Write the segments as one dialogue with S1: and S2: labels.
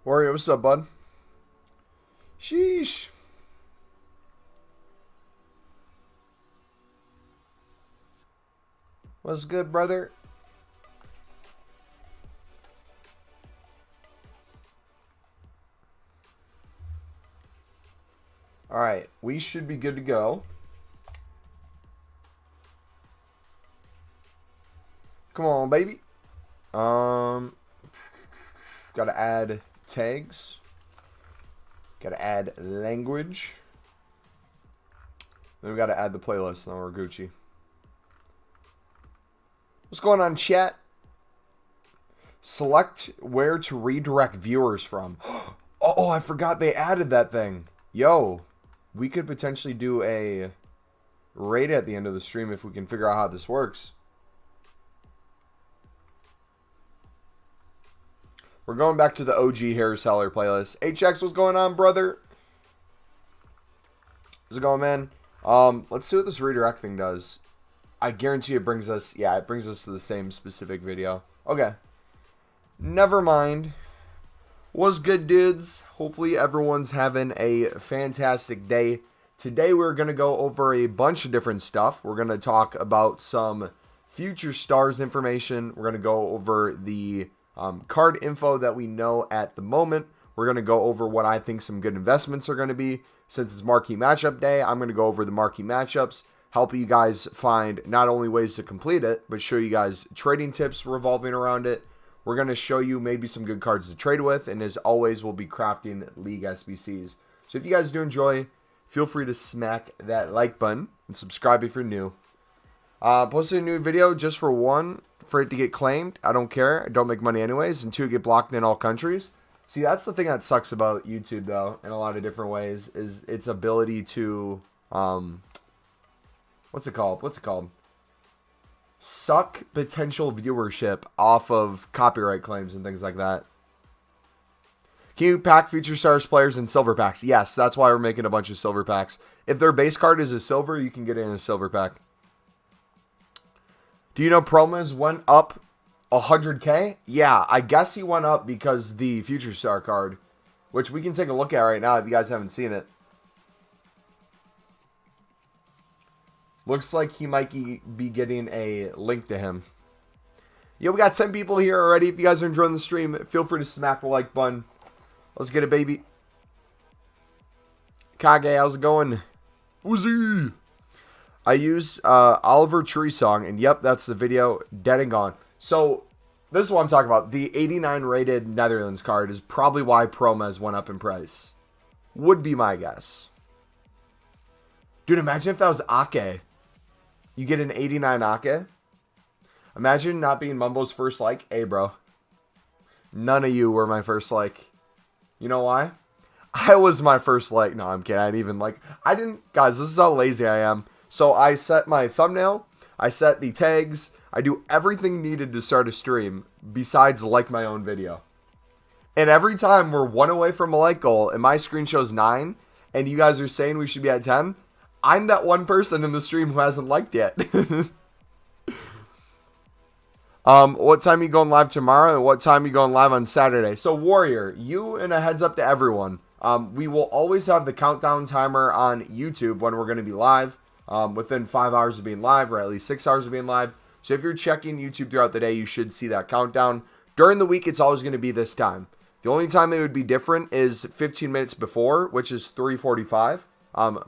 S1: Warrior, what's up, bud? Sheesh. What's good, brother? Alright, we should be good to go. Come on, baby. Gotta add tags. Gotta add language. Then we gotta add the playlist. Now we're Gucci. What's going on, chat? Select where to redirect viewers from. Oh, I forgot they added that thing. Yo, we could potentially do a raid at the end of the stream if we can figure out how this works. We're going back to the OG hair seller playlist. HX, what's going on, brother? How's it going, man? Let's see what this redirect thing does. I guarantee it brings us, yeah, it brings us to the same specific video. Okay. Never mind. What's good, dudes? Hopefully everyone's having a fantastic day. Today we're going to go over a bunch of different stuff. We're going to talk about some future stars information. We're going to go over the card info that we know at the moment. We're going to go over what I think some good investments are going to be. Since it's marquee matchup day, I'm going to go over the marquee matchups, help you guys find not only ways to complete it, but show you guys trading tips revolving around it. We're going to show you maybe some good cards to trade with, and as always, we'll be crafting League SBCs. So if you guys do enjoy, feel free to smack that like button and subscribe if you're new. Posted a new video just for one, for it to get claimed. I don't care. I don't make money anyways. And two, get blocked in all countries. See, that's the thing that sucks about YouTube, though, in a lot of different ways, is its ability to, what's it called? Suck potential viewership off of copyright claims and things like that. Can you pack future stars players in silver packs? Yes, that's why we're making a bunch of silver packs. If their base card is a silver, you can get it in a silver pack. Do you know Promas went up 100k? Yeah, I guess he went up because the future star card, which we can take a look at right now if you guys haven't seen it. Looks like he might be getting a link to him. Yo, we got 10 people here already. If you guys are enjoying the stream, feel free to smack the like button. Let's get it, baby. Kage, how's it going? Uzi! I used Oliver Tree Song, and yep, that's the video. Dead and gone. So, this is what I'm talking about. The 89 rated Netherlands card is probably why Promas went up in price. Would be my guess. Dude, imagine if that was Ake. You get an 89 Ake. Imagine not being Mumbo's first like. Hey, bro. None of you were my first like. You know why? I was my first like. No, I'm kidding. I didn't. Guys, this is how lazy I am. So I set my thumbnail. I set the tags. I do everything needed to start a stream besides like my own video. And every time we're one away from a like goal and my screen shows 9 and you guys are saying we should be at 10, I'm that one person in the stream who hasn't liked yet. What time are you going live tomorrow and what time are you going live on Saturday? So Warrior, you, and a heads up to everyone, we will always have the countdown timer on YouTube when we're going to be live, within 5 hours of being live, or at least 6 hours of being live. So if you're checking YouTube throughout the day, you should see that countdown. During the week, it's always going to be this time. The only time it would be different is 15 minutes before, which is 3:45.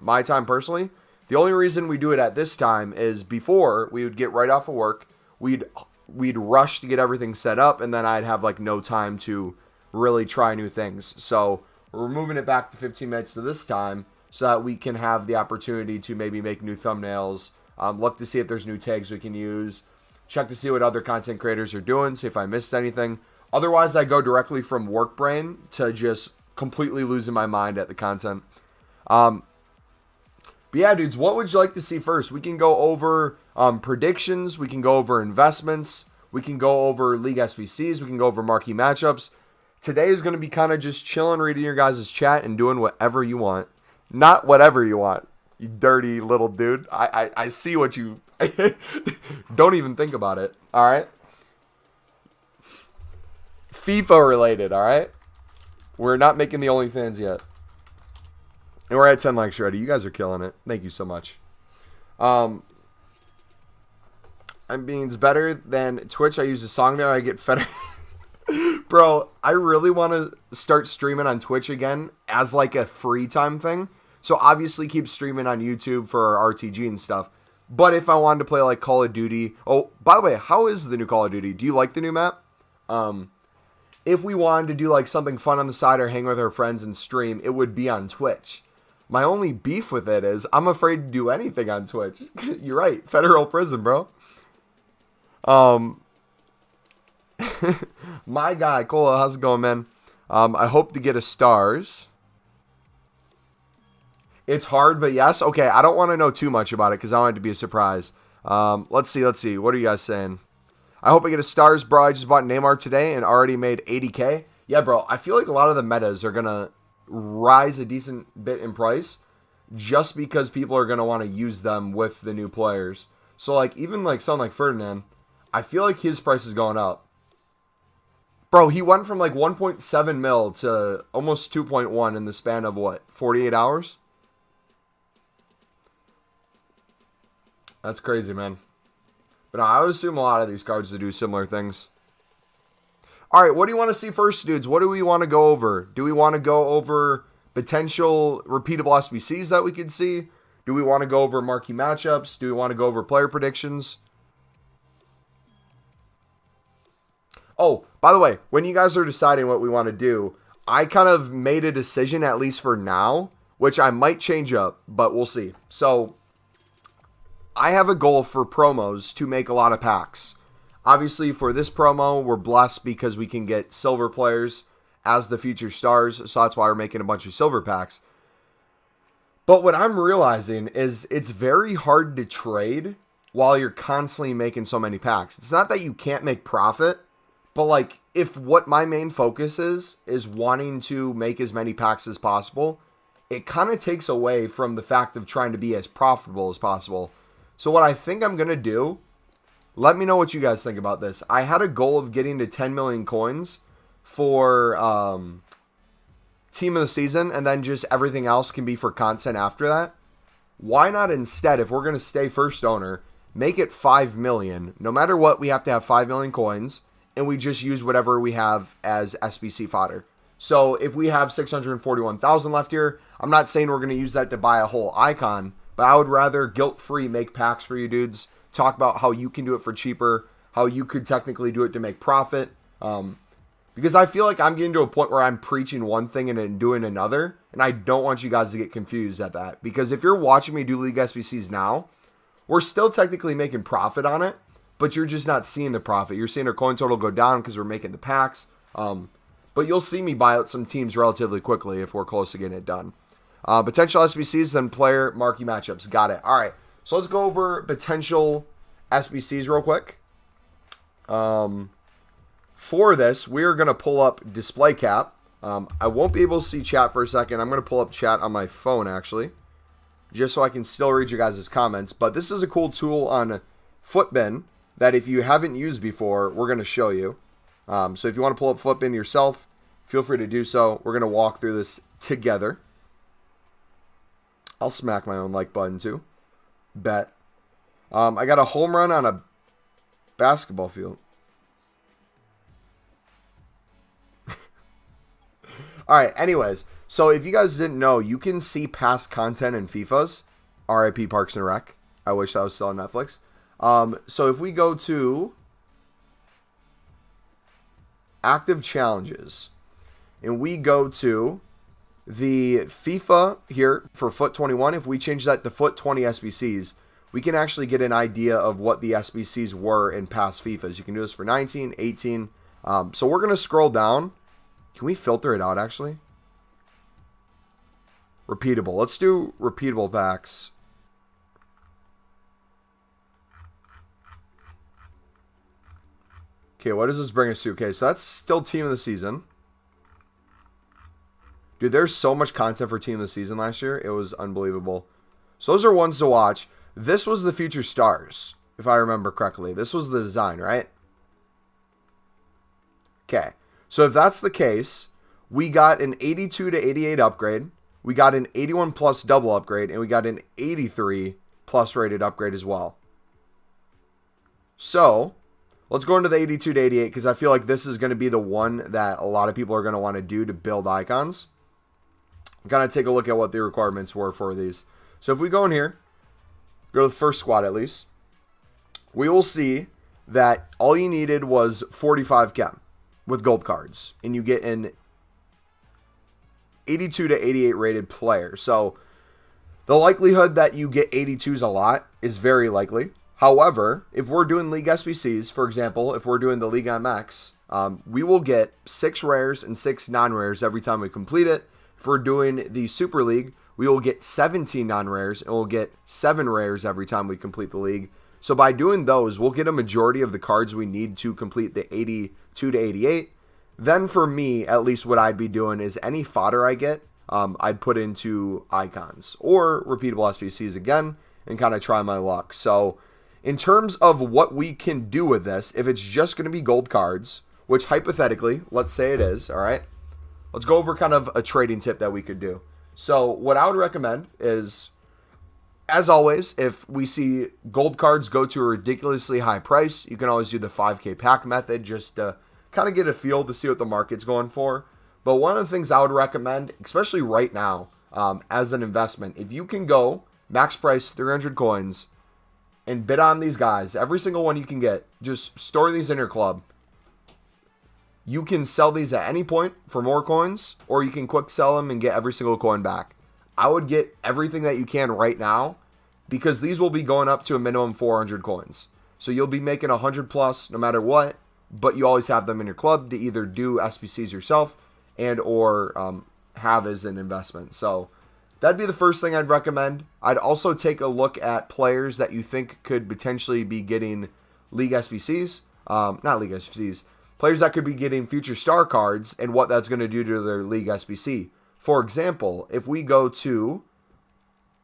S1: My time personally. The only reason we do it at this time is before we would get right off of work. We'd rush to get everything set up, and then I'd have like no time to really try new things. So we're moving it back to 15 minutes to this time so that we can have the opportunity to maybe make new thumbnails, look to see if there's new tags we can use, check to see what other content creators are doing, see if I missed anything. Otherwise, I go directly from work brain to just completely losing my mind at the content. But yeah, dudes, what would you like to see first? We can go over predictions. We can go over investments. We can go over League SBCs. We can go over marquee matchups. Today is going to be kind of just chilling, reading your guys' chat, and doing whatever you want. Not whatever you want, you dirty little dude. I see what you... Don't even think about it, all right? FIFA related, all right? We're not making the OnlyFans yet. And we're at 10 likes already. You guys are killing it. Thank you so much. I mean, it's better than Twitch. I use a song there. I get fed. Bro, I really want to start streaming on Twitch again as like a free time thing. So obviously keep streaming on YouTube for our RTG and stuff. But if I wanted to play like Call of Duty. Oh, by the way, how is the new Call of Duty? Do you like the new map? If we wanted to do like something fun on the side or hang with our friends and stream, it would be on Twitch. My only beef with it is I'm afraid to do anything on Twitch. You're right. Federal prison, bro. My guy, Cola, how's it going, man? I hope to get a stars. It's hard, but yes. Okay, I don't want to know too much about it because I want it to be a surprise. Let's see. What are you guys saying? I hope I get a stars, bro. I just bought Neymar today and already made 80K. Yeah, bro. I feel like a lot of the metas are going to rise a decent bit in price just because people are going to want to use them with the new players. So, like, even like someone like Ferdinand, I feel like his price is going up. Bro, he went from like 1.7 mil to almost 2.1 in the span of what, 48 hours? That's crazy, man. But no, I would assume a lot of these cards to do similar things. All right, what do you want to see first, dudes? What do we want to go over? Do we want to go over potential repeatable SBCs that we could see? Do we want to go over marquee matchups? Do we want to go over player predictions? Oh, by the way, when you guys are deciding what we want to do, I kind of made a decision, at least for now, which I might change up, but we'll see. So, I have a goal for promos to make a lot of packs. Obviously, for this promo, we're blessed because we can get silver players as the future stars, so that's why we're making a bunch of silver packs. But what I'm realizing is it's very hard to trade while you're constantly making so many packs. It's not that you can't make profit, but like if what my main focus is wanting to make as many packs as possible, it kind of takes away from the fact of trying to be as profitable as possible. So what I think I'm going to do, let me know what you guys think about this. I had a goal of getting to 10 million coins for team of the season, and then just everything else can be for content after that. Why not instead, if we're going to stay first owner, make it 5 million. No matter what, we have to have 5 million coins, and we just use whatever we have as SBC fodder. So if we have 641,000 left here, I'm not saying we're going to use that to buy a whole icon, but I would rather guilt-free make packs for you dudes, talk about how you can do it for cheaper, how you could technically do it to make profit. Because I feel like I'm getting to a point where I'm preaching one thing and then doing another, and I don't want you guys to get confused at that. Because if you're watching me do League SBCs now, we're still technically making profit on it, but you're just not seeing the profit. You're seeing our coin total go down because we're making the packs. But you'll see me buy out some teams relatively quickly if we're close to getting it done. Potential SBCs, then player marquee matchups. Got it. All right. So let's go over potential SBCs real quick. For this, we're going to pull up display cap. I won't be able to see chat for a second. I'm going to pull up chat on my phone, actually, just so I can still read you guys' comments. But this is a cool tool on Footbin that if you haven't used before, we're going to show you. So if you want to pull up Footbin yourself, feel free to do so. We're going to walk through this together. I'll smack my own like button too. Bet. I got a home run on a basketball field. Alright, anyways. So if you guys didn't know, you can see past content in FIFAs. RIP Parks and Rec. I wish that was still on Netflix. So if we go to active challenges and we go to the FIFA here for Foot 21, if we change that to Foot 20 SBCs, we can actually get an idea of what the SBCs were in past FIFAs. You can do this for 19, 18. So we're going to scroll down. Can we filter it out, actually? Repeatable. Let's do repeatable packs. Okay, what does this bring us to? Okay, so that's still team of the season. Dude, there's so much content for team of the season last year. It was unbelievable. So those are ones to watch. This was the future stars, if I remember correctly. This was the design, right? Okay. So if that's the case, we got an 82 to 88 upgrade, we got an 81 plus double upgrade, and we got an 83 plus rated upgrade as well. So let's go into the 82 to 88 because I feel like this is going to be the one that a lot of people are going to want to do to build icons. I'm going to take a look at what the requirements were for these. So if we go in here, go to the first squad at least, we will see that all you needed was 45 chem with gold cards, and you get an 82 to 88 rated player. So the likelihood that you get 82s a lot is very likely. However, if we're doing League SBCs, for example, if we're doing the League MX, we will get 6 rares and 6 non-rares every time we complete it. If we're doing the Super League, we will get 17 non-rares and we'll get 7 rares every time we complete the league. So by doing those, we'll get a majority of the cards we need to complete the 82 to 88. Then for me, at least what I'd be doing is any fodder I get, I'd put into icons or repeatable SBCs again and kind of try my luck. So in terms of what we can do with this, if it's just going to be gold cards, which hypothetically, let's say it is, all right, let's go over kind of a trading tip that we could do. So what I would recommend is, as always, if we see gold cards go to a ridiculously high price, you can always do the 5K pack method just to kind of get a feel to see what the market's going for. But one of the things I would recommend, especially right now, as an investment, if you can go max price 300 coins and bid on these guys, every single one you can get, just store these in your club. You can sell these at any point for more coins, or you can quick sell them and get every single coin back. I would get everything that you can right now because these will be going up to a minimum 400 coins. So you'll be making 100 plus no matter what, but you always have them in your club to either do SBCs yourself and or have as an investment. So that'd be the first thing I'd recommend. I'd also take a look at players that you think could potentially be getting League SBCs. Not League SBCs. Players that could be getting future star cards and what that's going to do to their League SBC. For example, if we go to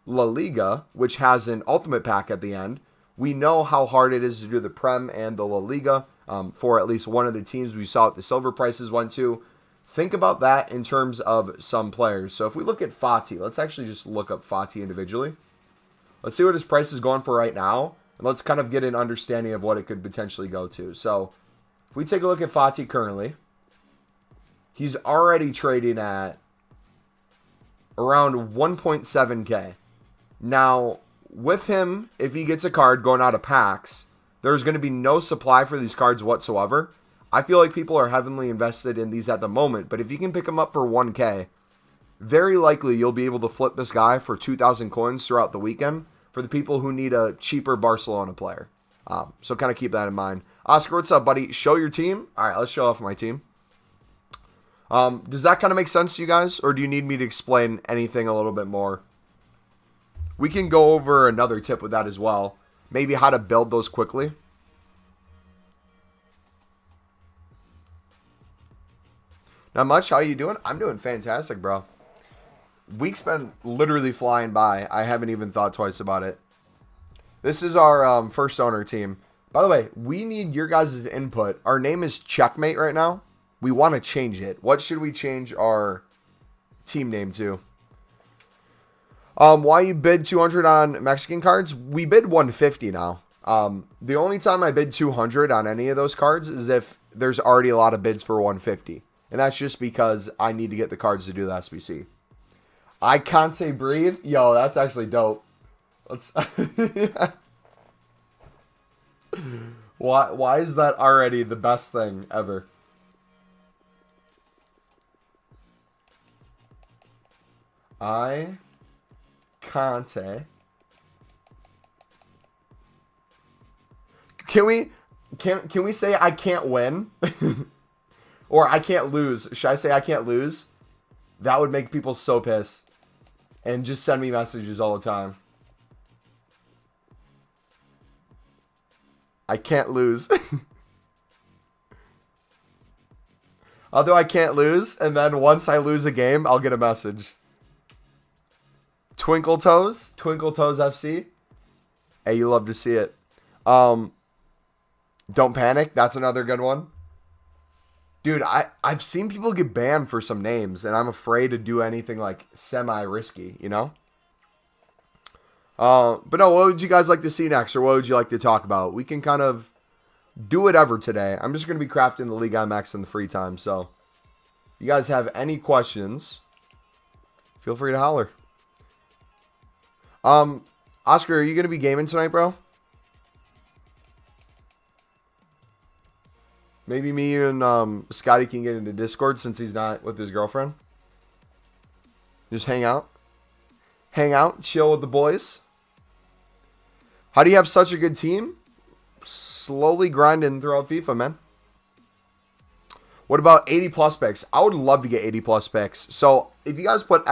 S1: La Liga, which has an ultimate pack at the end, we know how hard it is to do the Prem and the La Liga for at least one of the teams. We saw what the silver prices went to. Think about that in terms of some players. So if we look at Fati, let's actually just look up Fati individually. Let's see what his price is going for right now. And let's kind of get an understanding of what it could potentially go to. So if we take a look at Fati currently, he's already trading at around 1.7k. Now, with him, if he gets a card going out of packs, there's going to be no supply for these cards whatsoever. I feel like people are heavily invested in these at the moment, but if you can pick them up for 1k, very likely you'll be able to flip this guy for 2,000 coins throughout the weekend for the people who need a cheaper Barcelona player. So kind of keep that in mind. Oscar, what's up, buddy? Show your team. All right, let's show off my team. Does that kind of make sense to you guys, or do you need me to explain anything a little bit more? We can go over another tip with that as well. Maybe how to build those quickly. Not much. How you doing? I'm doing fantastic, bro. Week's been literally flying by. I haven't even thought twice about it. This is our first owner team. By the way, we need your guys' input. Our name is Checkmate right now. We want to change it. What should we change our team name to? Why you bid 200 on Mexican cards? We bid 150 now. The only time I bid 200 on any of those cards is if there's already a lot of bids for 150. And that's just because I need to get the cards to do the SBC. I can't say breathe. Yo, that's actually dope. Let's. Why is that already the best thing ever? I can't say. Can we say I can't win? Or I can't lose. Should I say I can't lose? That would make people so pissed. And just send me messages all the time. I can't lose. Although I can't lose, and then once I lose a game, I'll get a message. Twinkle Toes FC. Hey, you love to see it. Don't Panic, that's another good one. Dude, I've seen people get banned for some names, and I'm afraid to do anything like semi-risky, you know? But no, what would you guys like to see next, or what would you like to talk about? We can kind of do whatever today. I'm just going to be crafting the League IMAX in the free time, so if you guys have any questions, feel free to holler. Oscar, are you going to be gaming tonight, bro? Maybe me and Scotty can get into Discord since he's not with his girlfriend. Just hang out. Hang out, chill with the boys. How do you have such a good team? Slowly grinding throughout FIFA, man. What about 80 plus picks? I would love to get 80 plus picks. So if you guys put !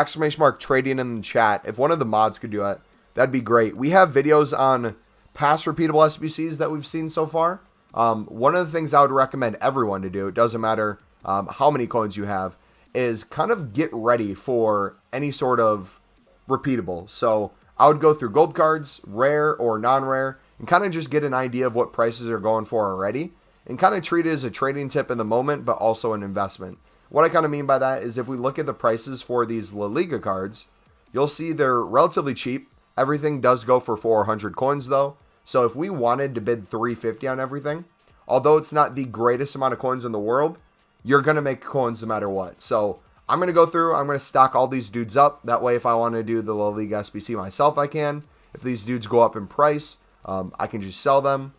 S1: trading in the chat, if one of the mods could do it, that'd be great. We have videos on past repeatable SBCs that we've seen so far. One of the things I would recommend everyone to do, it doesn't matter how many coins you have, is kind of get ready for any sort of repeatable. So I would go through gold cards, rare or non-rare, and kind of just get an idea of what prices are going for already, and kind of treat it as a trading tip in the moment, but also an investment. What I kind of mean by that is if we look at the prices for these La Liga cards, you'll see they're relatively cheap. Everything does go for 400 coins though. So if we wanted to bid 350 on everything, although it's not the greatest amount of coins in the world, you're going to make coins no matter what. So I'm going to go through, I'm going to stock all these dudes up. That way if I want to do the La Liga SBC myself, I can. If these dudes go up in price, I can just sell them.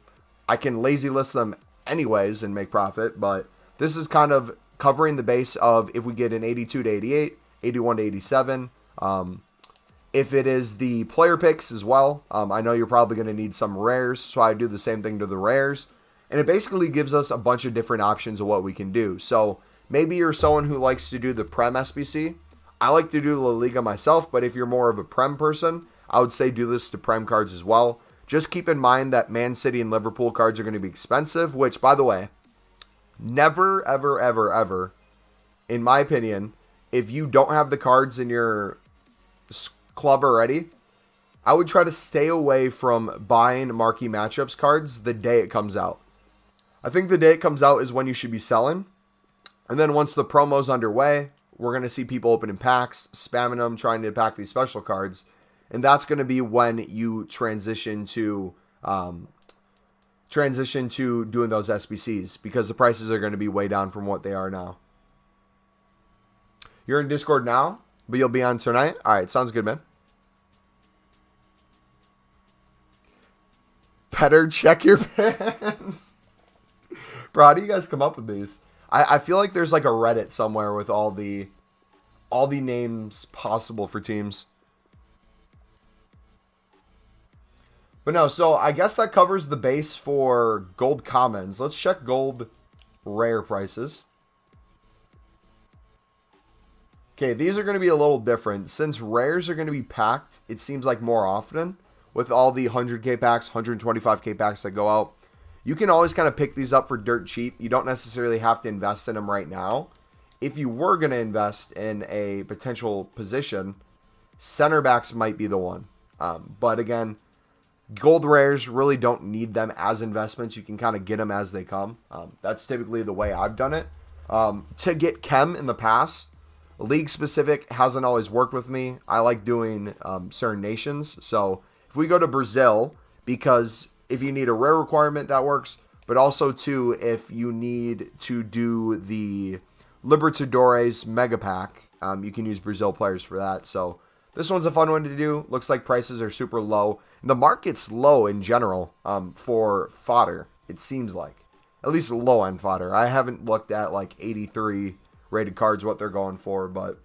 S1: I can lazy list them anyways and make profit. But this is kind of covering the base of if we get an 82 to 88, 81 to 87. If it is the player picks as well, I know you're probably going to need some rares, so I do the same thing to the rares. And it basically gives us a bunch of different options of what we can do. So maybe you're someone who likes to do the Prem SBC. I like to do La Liga myself, but if you're more of a Prem person, I would say do this to Prem cards as well. Just keep in mind that Man City and Liverpool cards are going to be expensive, which, by the way, never, ever, ever, ever, in my opinion, if you don't have the cards in your club already, I would try to stay away from buying marquee matchups cards the day it comes out. I think the day it comes out is when you should be selling. And then once the promo's underway, we're going to see people opening packs, spamming them, trying to pack these special cards. And that's going to be when you transition to doing those SBCs, because the prices are going to be way down from what they are now. You're in Discord now, but you'll be on tonight? All right, sounds good, man. Better check your pants. Bro, how do you guys come up with these? I feel like there's like a Reddit somewhere with all the names possible for teams. But no, so I guess that covers the base for gold commons. Let's check gold rare prices. Okay, these are going to be a little different. Since rares are going to be packed, it seems like more often, with all the 100k packs, 125k packs that go out. You can always kind of pick these up for dirt cheap. You don't necessarily have to invest in them right now. If you were going to invest in a potential position, center backs might be the one. But again, gold rares really don't need them as investments. You can kind of get them as they come. That's typically the way I've done it. To get chem in the past, league specific hasn't always worked with me. I like doing certain nations. So if we go to Brazil, because if you need a rare requirement, that works. But also, too, if you need to do the Libertadores Mega Pack, you can use Brazil players for that. So this one's a fun one to do. Looks like prices are super low. The market's low in general for fodder, it seems like. At least low-end fodder. I haven't looked at like 83 rated cards, what they're going for. But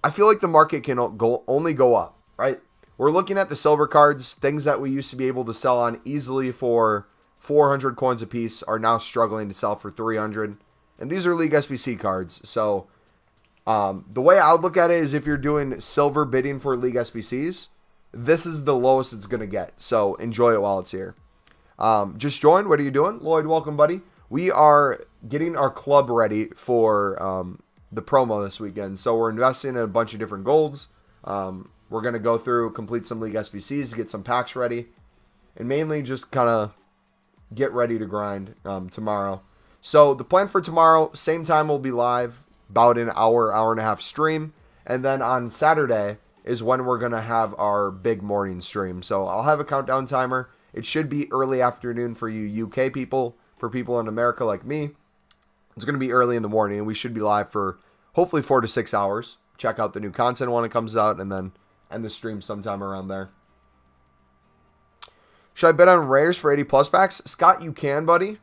S1: I feel like the market can only go up, right? We're looking at the silver cards. Things that we used to be able to sell on easily for 400 coins a piece are now struggling to sell for 300. And these are League SBC cards. So the way I would look at it is if you're doing silver bidding for League SBCs, this is the lowest it's going to get. So enjoy it while it's here. Just joined. What are you doing? Lloyd, welcome, buddy. We are getting our club ready for the promo this weekend. So we're investing in a bunch of different golds. We're going to go through, complete some League SBCs to get some packs ready. And mainly just kind of get ready to grind tomorrow. So the plan for tomorrow, same time we'll be live, about an hour and a half stream. And then on Saturday is when we're going to have our big morning stream. So I'll have a countdown timer. It should be early afternoon for you UK people. For people in America like me, it's going to be early in the morning, and we should be live for hopefully 4 to 6 hours. Check out the new content when it comes out, and then end the stream sometime around there. Should I bet on rares for 80 plus packs? Scott, you can, buddy.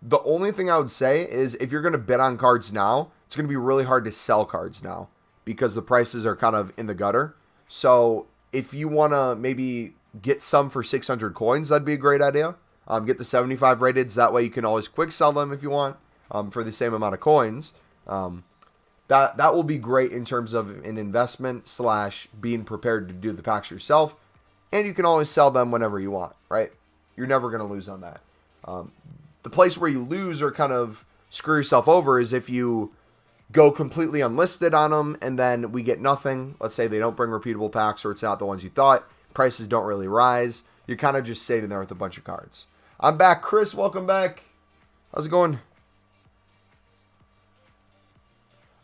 S1: The only thing I would say is if you're going to bet on cards now, it's going to be really hard to sell cards now because the prices are kind of in the gutter. So if you want to maybe get some for 600 coins, that'd be a great idea. Get the 75 rateds. That way you can always quick sell them if you want for the same amount of coins. That will be great in terms of an investment / being prepared to do the packs yourself. And you can always sell them whenever you want, right? You're never going to lose on that. The place where you lose or kind of screw yourself over is if you go completely unlisted on them and then we get nothing. Let's say they don't bring repeatable packs or it's not the ones you thought. Prices don't really rise. You're kind of just sitting there with a bunch of cards. I'm back. Chris, welcome back. How's it going?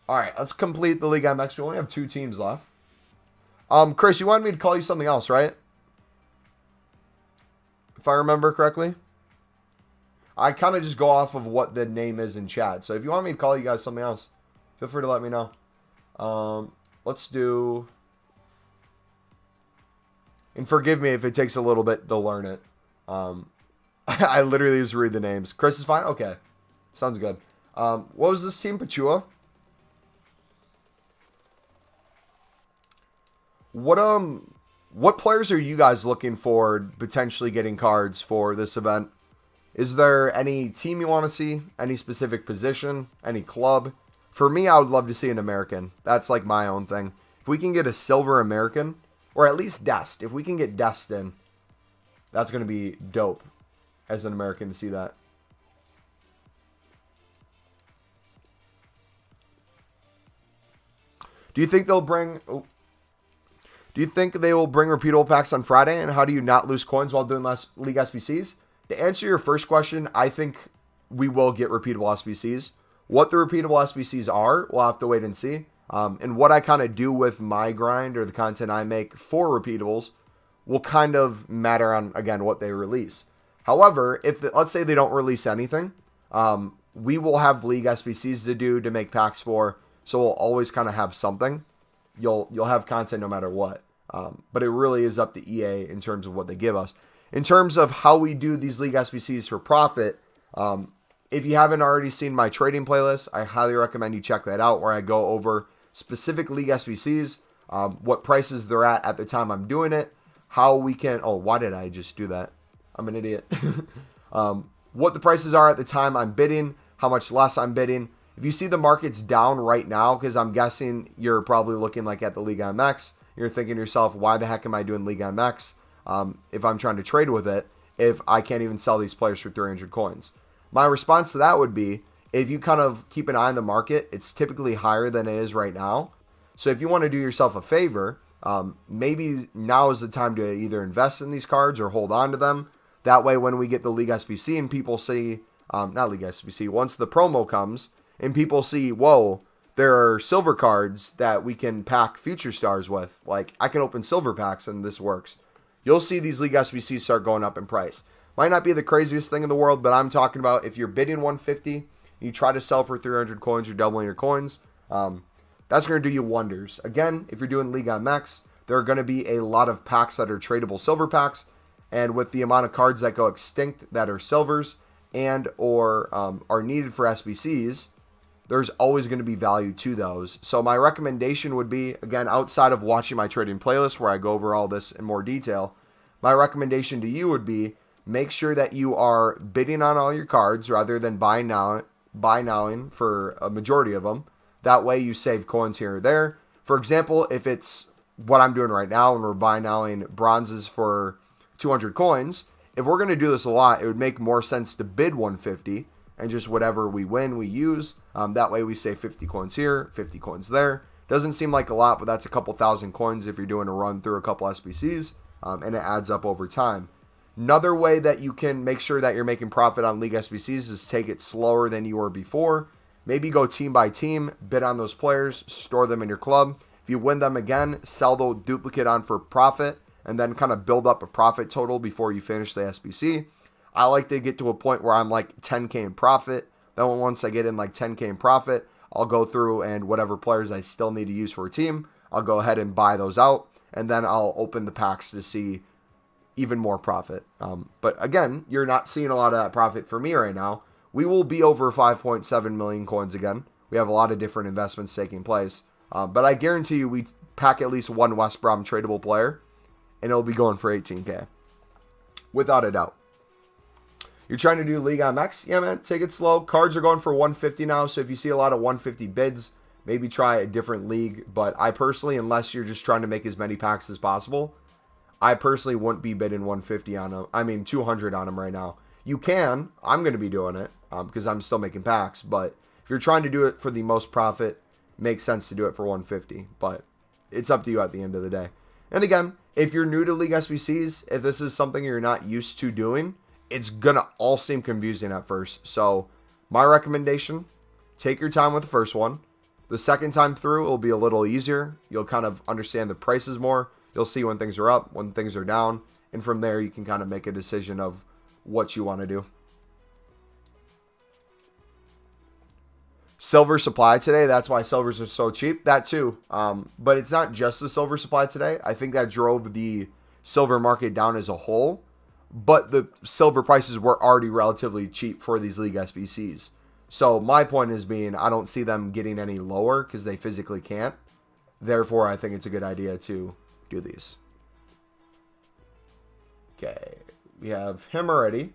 S1: All right, let's complete the League MX. We only have 2 teams left. Chris, you wanted me to call you something else, right? If I remember correctly. I kind of just go off of what the name is in chat. So if you want me to call you guys something else, feel free to let me know. Let's do... And forgive me if it takes a little bit to learn it. I literally just read the names. Chris is fine? Okay. Sounds good. What was this team? Pachua? What players are you guys looking for potentially getting cards for this event? Is there any team you want to see? Any specific position? Any club? For me, I would love to see an American. That's like my own thing. If we can get a silver American, or at least Dest. If we can get Dest in, that's going to be dope as an American to see that. Do you think they'll bring... Oh, do you think they will bring repeatable packs on Friday? And how do you not lose coins while doing less League SBCs? To answer your first question, I think we will get repeatable SBCs. What the repeatable SBCs are, we'll have to wait and see. And what I kind of do with my grind or the content I make for repeatables will kind of matter on, again, what they release. However, if let's say they don't release anything, we will have League SBCs to do to make packs for, so we'll always kind of have something. You'll have content no matter what. But it really is up to EA in terms of what they give us. In terms of how we do these League SBCs for profit, if you haven't already seen my trading playlist, I highly recommend you check that out where I go over specific League SBCs, what prices they're at the time I'm doing it, how we can... Oh, why did I just do that? I'm an idiot. What the prices are at the time I'm bidding, how much less I'm bidding. If you see the market's down right now, because I'm guessing you're probably looking like at the League MX, you're thinking to yourself, why the heck am I doing League MX if I'm trying to trade with it, if I can't even sell these players for 300 coins? My response to that would be, if you kind of keep an eye on the market, it's typically higher than it is right now. So if you want to do yourself a favor, maybe now is the time to either invest in these cards or hold on to them. That way when we get the League SBC and people see, not League SBC, once the promo comes and people see, whoa, there are silver cards that we can pack future stars with. Like, I can open silver packs and this works. You'll see these League SBCs start going up in price. Might not be the craziest thing in the world, but I'm talking about if you're bidding 150, you try to sell for 300 coins, you're doubling your coins. That's going to do you wonders. Again, if you're doing League MX, there are going to be a lot of packs that are tradable silver packs. And with the amount of cards that go extinct that are silvers and or are needed for SBCs, there's always going to be value to those. So my recommendation would be, again, outside of watching my trading playlist where I go over all this in more detail, my recommendation to you would be make sure that you are bidding on all your cards rather than buy nowing for a majority of them. That way you save coins here or there. For example, if it's what I'm doing right now and we're buy nowing bronzes for 200 coins, if we're going to do this a lot, it would make more sense to bid 150 and just whatever we win, we use. That way we save 50 coins here, 50 coins there. Doesn't seem like a lot, but that's a couple thousand coins if you're doing a run through a couple SBCs, and it adds up over time. Another way that you can make sure that you're making profit on League SBCs is take it slower than you were before. Maybe go team by team, bid on those players, store them in your club. If you win them again, sell the duplicate on for profit, and then kind of build up a profit total before you finish the SBC. I like to get to a point where I'm like 10K in profit. Then once I get in like 10K in profit, I'll go through and whatever players I still need to use for a team, I'll go ahead and buy those out. And then I'll open the packs to see even more profit. But again, you're not seeing a lot of that profit for me right now. We will be over 5.7 million coins again. We have a lot of different investments taking place. But I guarantee you we pack at least one West Brom tradable player, and it'll be going for 18K. Without a doubt. You're trying to do League MX? Yeah, man, take it slow. Cards are going for 150 now, so if you see a lot of 150 bids, maybe try a different league. But I personally, unless you're just trying to make as many packs as possible, I personally wouldn't be bidding 150 on them. I mean, 200 on them right now. You can. I'm going to be doing it because I'm still making packs. But if you're trying to do it for the most profit, it makes sense to do it for 150. But it's up to you at the end of the day. And again, if you're new to League SBCs, if this is something you're not used to doing, it's going to all seem confusing at first. So my recommendation, take your time with the first one. The second time through, it'll be a little easier. You'll kind of understand the prices more. You'll see when things are up, when things are down. And from there, you can kind of make a decision of what you want to do. Silver supply today. That's why silvers are so cheap. That too. But it's not just the silver supply today. I think that drove the silver market down as a whole. But the silver prices were already relatively cheap for these League SBCs. So my point is being, I don't see them getting any lower because they physically can't. Therefore, I think it's a good idea to do these. Okay, we have him already.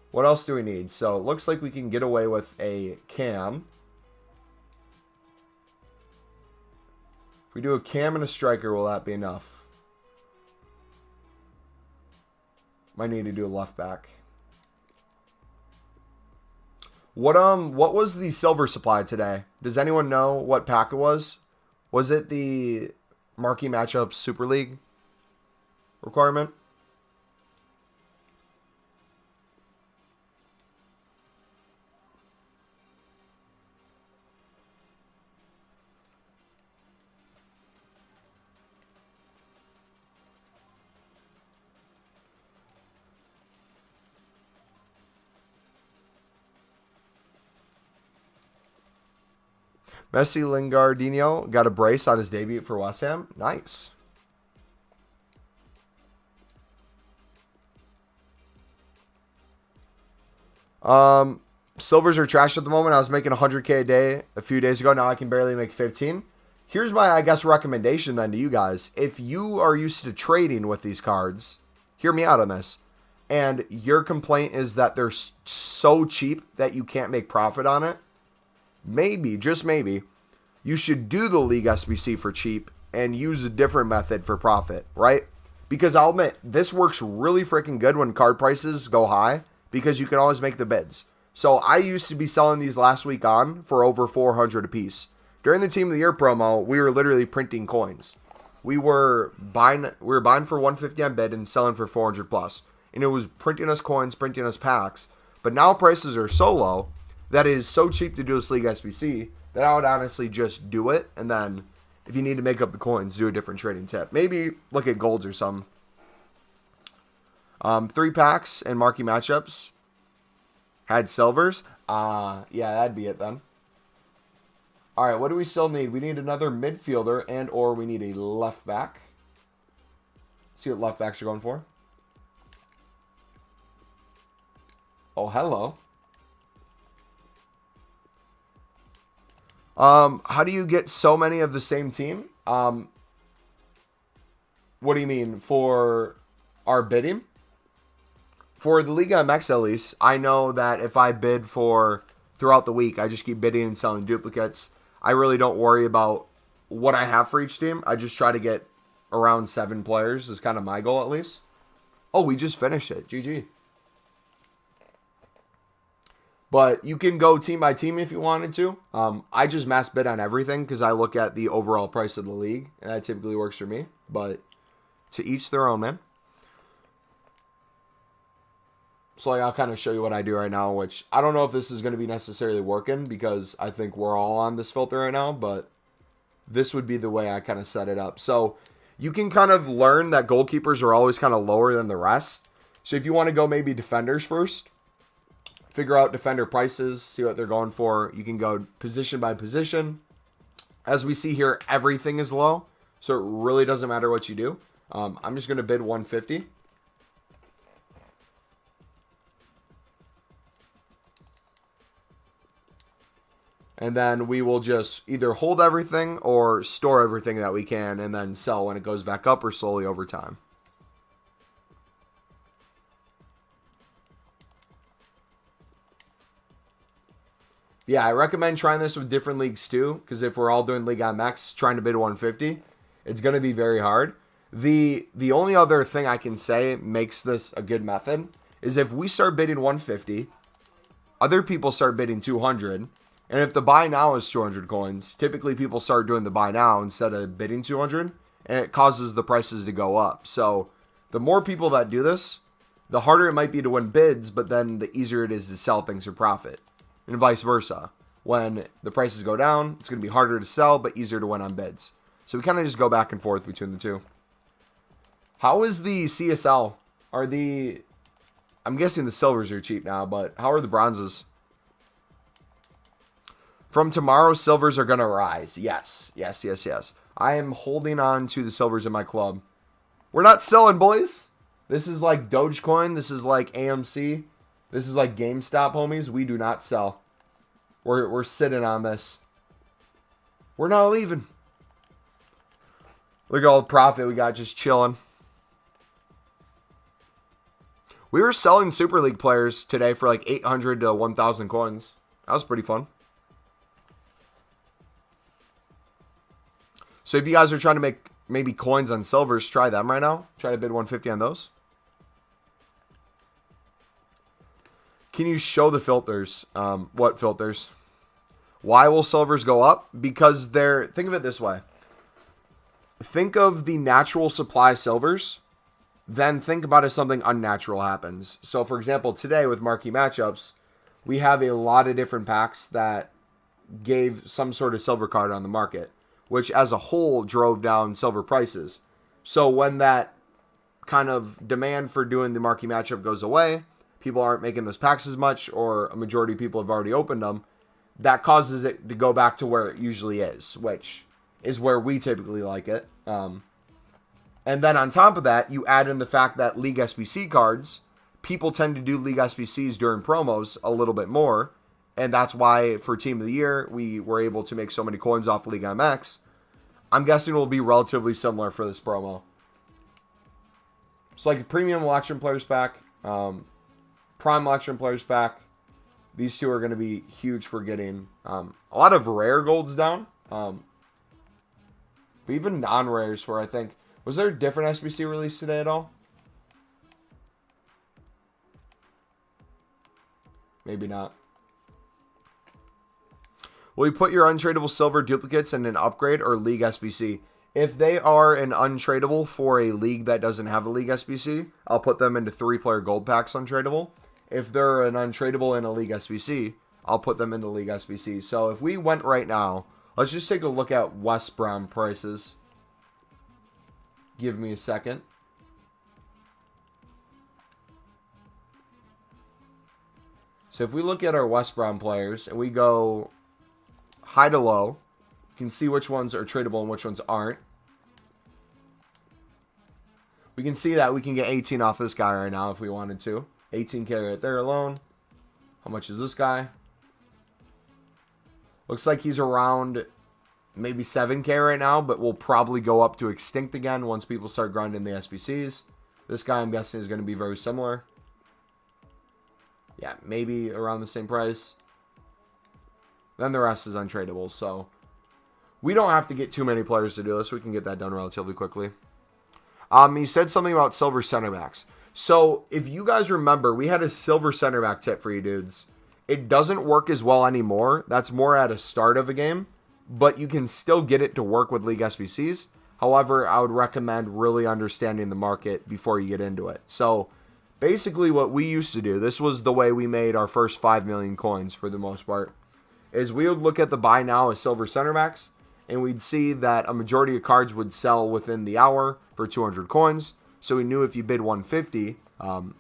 S1: What else do we need? So it looks like we can get away with a cam. If we do a cam and a striker, will that be enough? Might need to do a left back. What was the silver supply today? Does anyone know what pack it was? Was it the Marquee Matchup Super League requirement? Messi Lingardinho got a brace on his debut for West Ham. Nice. Silvers are trash at the moment. I was making 100K a day a few days ago. Now I can barely make 15. Here's my, I guess, recommendation then to you guys. If you are used to trading with these cards, hear me out on this. And your complaint is that they're so cheap that you can't make profit on it. Maybe, just maybe, you should do the League SBC for cheap and use a different method for profit, right? Because I'll admit, this works really freaking good when card prices go high because you can always make the bids. So I used to be selling these last week on for over 400 a piece. During the Team of the Year promo, we were literally printing coins. We were buying for 150 on bid and selling for 400 plus. And it was printing us coins, printing us packs. But now prices are so low that it is so cheap to do this League SBC that I would honestly just do it. And then if you need to make up the coins, do a different trading tip. Maybe look at golds or something. 3 packs and marquee matchups. Had silvers. Yeah, that'd be it then. All right, what do we still need? We need another midfielder and or we need a left back. See what left backs are going for. Oh, hello. How do you get so many of the same team? What do you mean? For our bidding? For the Liga MX at least, I know that if I bid for throughout the week, I just keep bidding and selling duplicates. I really don't worry about what I have for each team. I just try to get around 7 players is kind of my goal at least. Oh, we just finished it. GG. But you can go team by team if you wanted to. I just mass bid on everything because I look at the overall price of the league. And that typically works for me. But to each their own, man. So like, I'll kind of show you what I do right now, which I don't know if this is going to be necessarily working because I think we're all on this filter right now, but this would be the way I kind of set it up. So you can kind of learn that goalkeepers are always kind of lower than the rest. So if you want to go maybe defenders first, figure out defender prices, see what they're going for. You can go position by position. As we see here, everything is low, so it really doesn't matter what you do. I'm just going to bid 150. And then we will just either hold everything or store everything that we can and then sell when it goes back up or slowly over time. Yeah, I recommend trying this with different leagues too, because if we're all doing League MX, trying to bid 150, it's going to be very hard. The only other thing I can say makes this a good method is if we start bidding 150, other people start bidding 200, and if the buy now is 200 coins, typically people start doing the buy now instead of bidding 200, and it causes the prices to go up. So the more people that do this, the harder it might be to win bids, but then the easier it is to sell things for profit. And vice versa. When the prices go down, it's going to be harder to sell, but easier to win on bids. So we kind of just go back and forth between the two. How is the CSL? I'm guessing the silvers are cheap now, but how are the bronzes? From tomorrow, silvers are going to rise. Yes. I am holding on to the silvers in my club. We're not selling, boys. This is like Dogecoin. This is like AMC. This is like GameStop, homies. We do not sell. We're sitting on this. We're not leaving. Look at all the profit we got just chilling. We were selling Super League players today for like 800 to 1,000 coins. That was pretty fun. So if you guys are trying to make maybe coins on silvers, try them right now. Try to bid 150 on those. Can you show the filters? What filters? Why will silvers go up? Because think of it this way. Think of the natural supply silvers. Then think about if something unnatural happens. So for example, today with marquee matchups, we have a lot of different packs that gave some sort of silver card on the market, which as a whole drove down silver prices. So when that kind of demand for doing the marquee matchup goes away, people aren't making those packs as much, or a majority of people have already opened them, that causes it to go back to where it usually is, which is where we typically like it. And then on top of that, you add in the fact that League SBC cards, people tend to do League SBCs during promos a little bit more, and that's why for Team of the Year, we were able to make so many coins off League MX. I'm guessing it will be relatively similar for this promo. So like the Premium Election Players Pack, Prime Election Players Pack, these two are going to be huge for getting a lot of rare golds down. But even non-rares for, I think, was there a different SBC release today at all? Maybe not. Will you put your untradeable silver duplicates in an upgrade or League SBC? If they are an untradeable for a league that doesn't have a League SBC, I'll put them into 3-player gold packs untradeable. If they're an untradeable in a League SBC, I'll put them into League SBC. So if we went right now, let's just take a look at West Brom prices. Give me a second. So if we look at our West Brom players and we go high to low, you can see which ones are tradable and which ones aren't. We can see that we can get 18 off this guy right now if we wanted to. 18k right there alone. How much is this guy? Looks like he's around maybe 7k right now, but will probably go up to extinct again once people start grinding the SBCs. This guy, I'm guessing, is going to be very similar. Yeah, maybe around the same price. Then the rest is untradeable, so we don't have to get too many players to do this. We can get that done relatively quickly. You said something about silver center backs. So if you guys remember, we had a silver center back tip for you dudes. It doesn't work as well anymore. That's more at a start of a game, but you can still get it to work with League SBCs. However, I would recommend really understanding the market before you get into it. So basically what we used to do, this was the way we made our first 5 million coins for the most part, is we would look at the buy now as silver center backs, and we'd see that a majority of cards would sell within the hour for 200 coins. So we knew if you bid 150,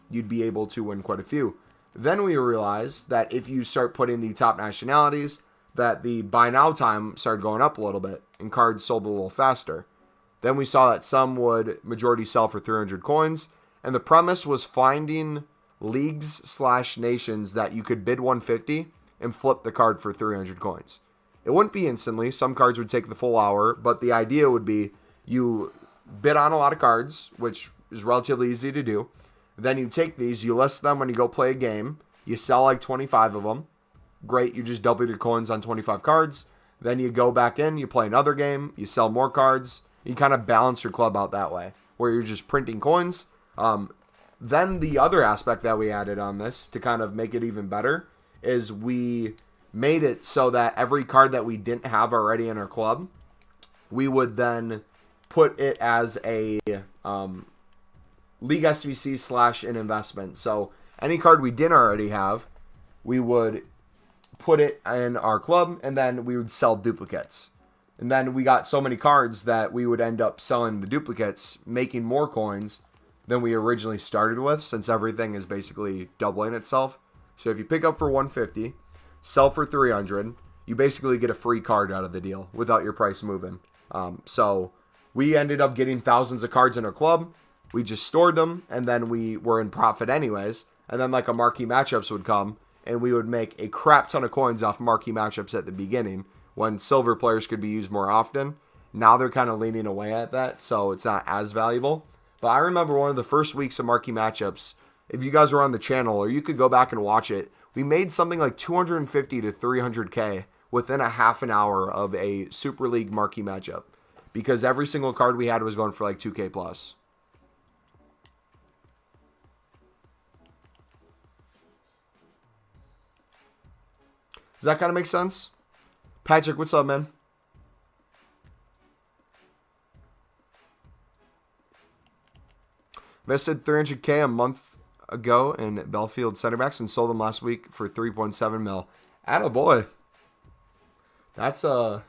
S1: you'd be able to win quite a few. Then we realized that if you start putting the top nationalities, that the buy now time started going up a little bit, and cards sold a little faster. Then we saw that some would majority sell for 300 coins, and the premise was finding leagues/nations that you could bid 150 and flip the card for 300 coins. It wouldn't be instantly. Some cards would take the full hour, but the idea would be you bid on a lot of cards, which is relatively easy to do. Then you take these, you list them when you go play a game. You sell like 25 of them. Great, you just doubled your coins on 25 cards. Then you go back in, you play another game, you sell more cards. You kind of balance your club out that way, where you're just printing coins. Then the other aspect that we added on this to kind of make it even better is we made it so that every card that we didn't have already in our club, we would then put it as a League SBC / an investment. So any card we didn't already have, we would put it in our club, and then we would sell duplicates. And then we got so many cards that we would end up selling the duplicates, making more coins than we originally started with, since everything is basically doubling itself. So if you pick up for 150, sell for 300, you basically get a free card out of the deal without your price moving. So we ended up getting thousands of cards in our club. We just stored them, and then we were in profit anyways. And then like a marquee matchups would come, and we would make a crap ton of coins off marquee matchups at the beginning when silver players could be used more often. Now they're kind of leaning away at that, so it's not as valuable. But I remember one of the first weeks of marquee matchups, if you guys were on the channel, or you could go back and watch it, we made something like 250 to 300K within a half an hour of a Super League marquee matchup, because every single card we had was going for like 2K plus. Does that kind of make sense? Patrick, what's up, man? Invested 300K a month ago in Belfield center backs and sold them last week for 3.7 mil. Attaboy. That's a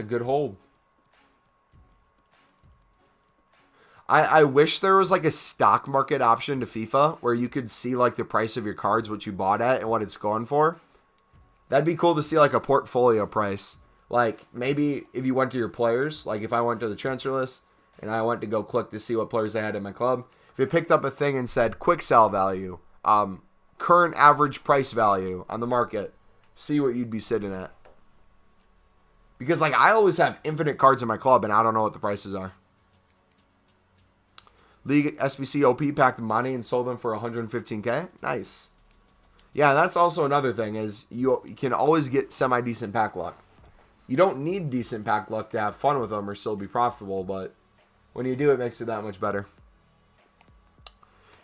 S1: good hold. I wish there was like a stock market option to FIFA where you could see like the price of your cards, what you bought at, and what it's going for. That'd be cool to see like a portfolio price. Like maybe if you went to your players, like if I went to the transfer list and I went to go click to see what players I had in my club, if it picked up a thing and said quick sell value, current average price value on the market, see what you'd be sitting at. Because like I always have infinite cards in my club and I don't know what the prices are. League SBC OP packed money and sold them for 115K. Nice. Yeah, that's also another thing is you can always get semi-decent pack luck. You don't need decent pack luck to have fun with them or still be profitable, but when you do, it makes it that much better.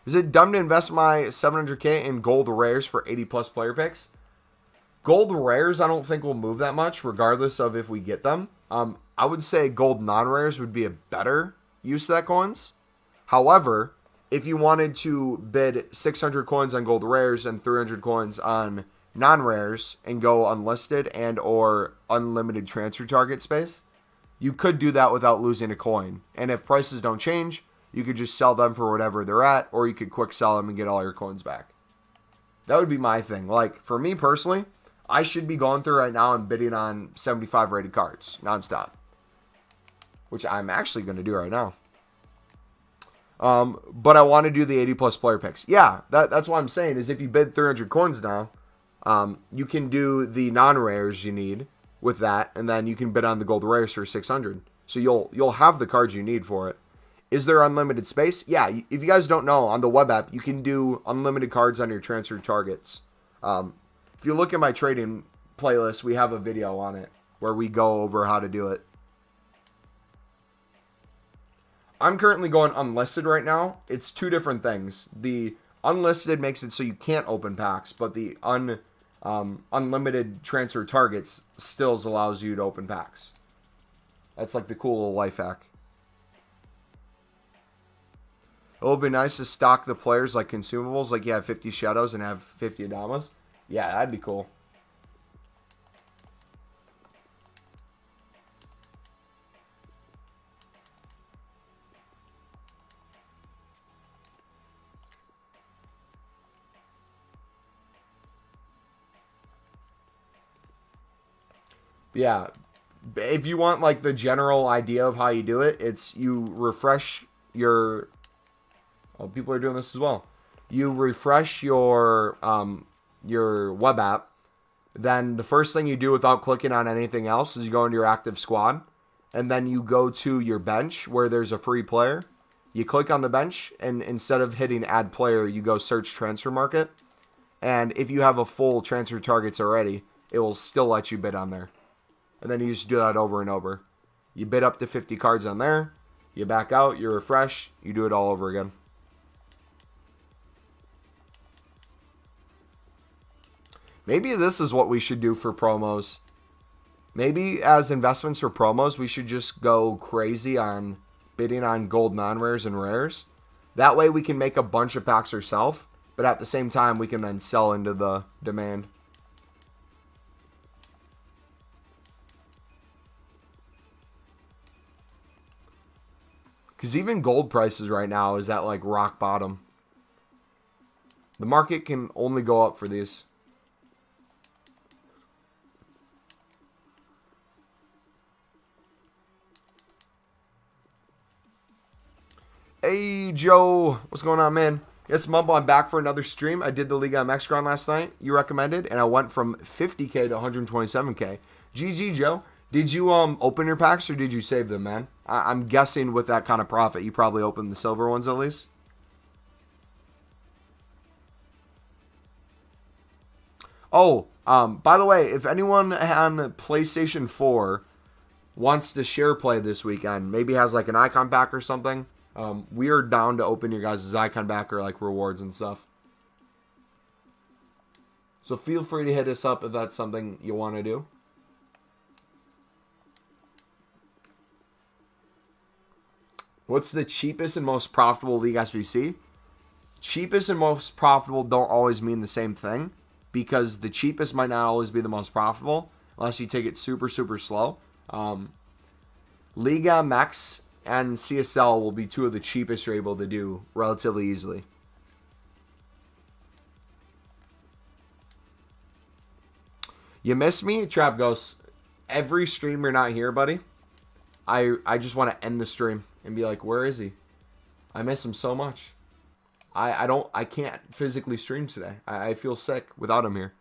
S1: Is it dumb to invest my 700K in gold rares for 80 plus player picks? Gold rares I don't think will move that much regardless of if we get them. I would say gold non-rares would be a better use of that coins. However, if you wanted to bid 600 coins on gold rares and 300 coins on non-rares and go unlisted and or unlimited transfer target space, you could do that without losing a coin. And if prices don't change, you could just sell them for whatever they're at, or you could quick sell them and get all your coins back. That would be my thing. Like, for me personally, I should be going through right now and bidding on 75 rated cards nonstop, which I'm actually going to do right now. But I want to do the 80 plus player picks. Yeah, that's what I'm saying is if you bid 300 coins now, you can do the non-rares you need with that, and then you can bid on the gold rares for 600. So you'll have the cards you need for it. Is there unlimited space? Yeah, if you guys don't know, on the web app, you can do unlimited cards on your transfer targets. If you look at my trading playlist, we have a video on it where we go over how to do it. I'm currently going unlisted right now. It's two different things. The unlisted makes it so you can't open packs, but the unlimited transfer targets still allows you to open packs. That's like the cool little life hack. It would be nice to stock the players like consumables, like you have 50 Shadows and have 50 Adamas. Yeah, that'd be cool. Yeah, if you want like the general idea of how you do it, it's you refresh your. Oh, people are doing this as well. You refresh your web app. Then the first thing you do without clicking on anything else is you go into your active squad, and then you go to your bench where there's a free player. You click on the bench, and instead of hitting add player, you go search transfer market. And if you have a full transfer targets already, it will still let you bid on there. And then you just do that over and over. You bid up to 50 cards on there. You back out. You refresh. You do it all over again. Maybe this is what we should do for promos. Maybe as investments for promos, we should just go crazy on bidding on gold non-rares and rares. That way we can make a bunch of packs ourselves. But at the same time, we can then sell into the demand. Because even gold prices right now is at like rock bottom. The market can only go up for these. Hey, Joe. What's going on, man? Yes, Mumbo, I'm back for another stream. I did the Liga MX Ground last night. You recommended, and I went from 50K to 127K. GG, Joe. Did you open your packs or did you save them, man? I'm guessing with that kind of profit, you probably opened the silver ones at least. Oh, by the way, if anyone on PlayStation 4 wants to share play this weekend, maybe has like an icon pack or something, we are down to open your guys' icon pack or like rewards and stuff. So feel free to hit us up if that's something you want to do. What's the cheapest and most profitable League SBC? Cheapest and most profitable don't always mean the same thing, because the cheapest might not always be the most profitable unless you take it super, super slow. Liga MX and CSL will be two of the cheapest you're able to do relatively easily. You miss me, Trap Ghost? Every stream you're not here, buddy, I just want to end the stream and be like, where is he? I miss him so much. I can't physically stream today. I feel sick without him here.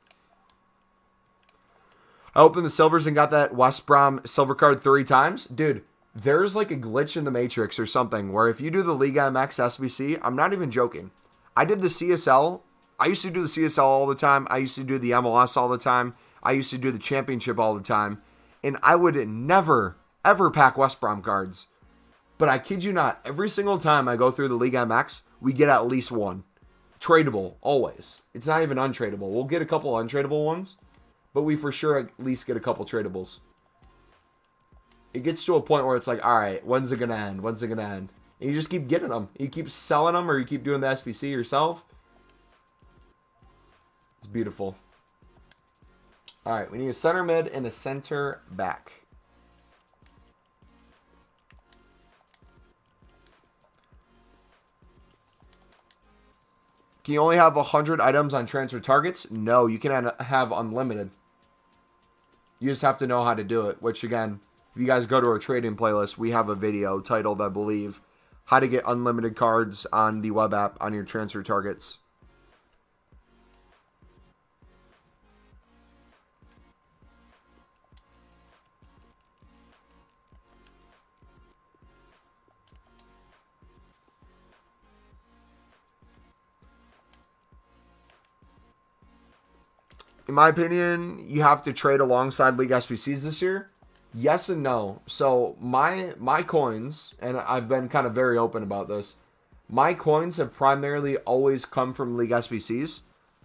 S1: I opened the silvers and got that West Brom silver card 3 times. Dude, there's like a glitch in the Matrix or something where if you do the Liga MX SBC, I'm not even joking. I did the CSL. I used to do the CSL all the time. I used to do the MLS all the time. I used to do the championship all the time. And I would never, ever pack West Brom cards. But I kid you not, every single time I go through the Liga MX, we get at least one. Tradable, always. It's not even untradeable. We'll get a couple untradeable ones, but we for sure at least get a couple tradables. It gets to a point where it's like, all right, when's it going to end? When's it going to end? And you just keep getting them. You keep selling them or you keep doing the SBC yourself. It's beautiful. All right, we need a center mid and a center back. Can you only have 100 items on transfer targets? No, you can have unlimited. You just have to know how to do it, which again, if you guys go to our trading playlist, we have a video titled, I believe, How to Get Unlimited Cards on the web app on your transfer targets. In my opinion, you have to trade alongside League SBCs this year. Yes and no. So my coins, and I've been kind of very open about this, my coins have primarily always come from League SBCs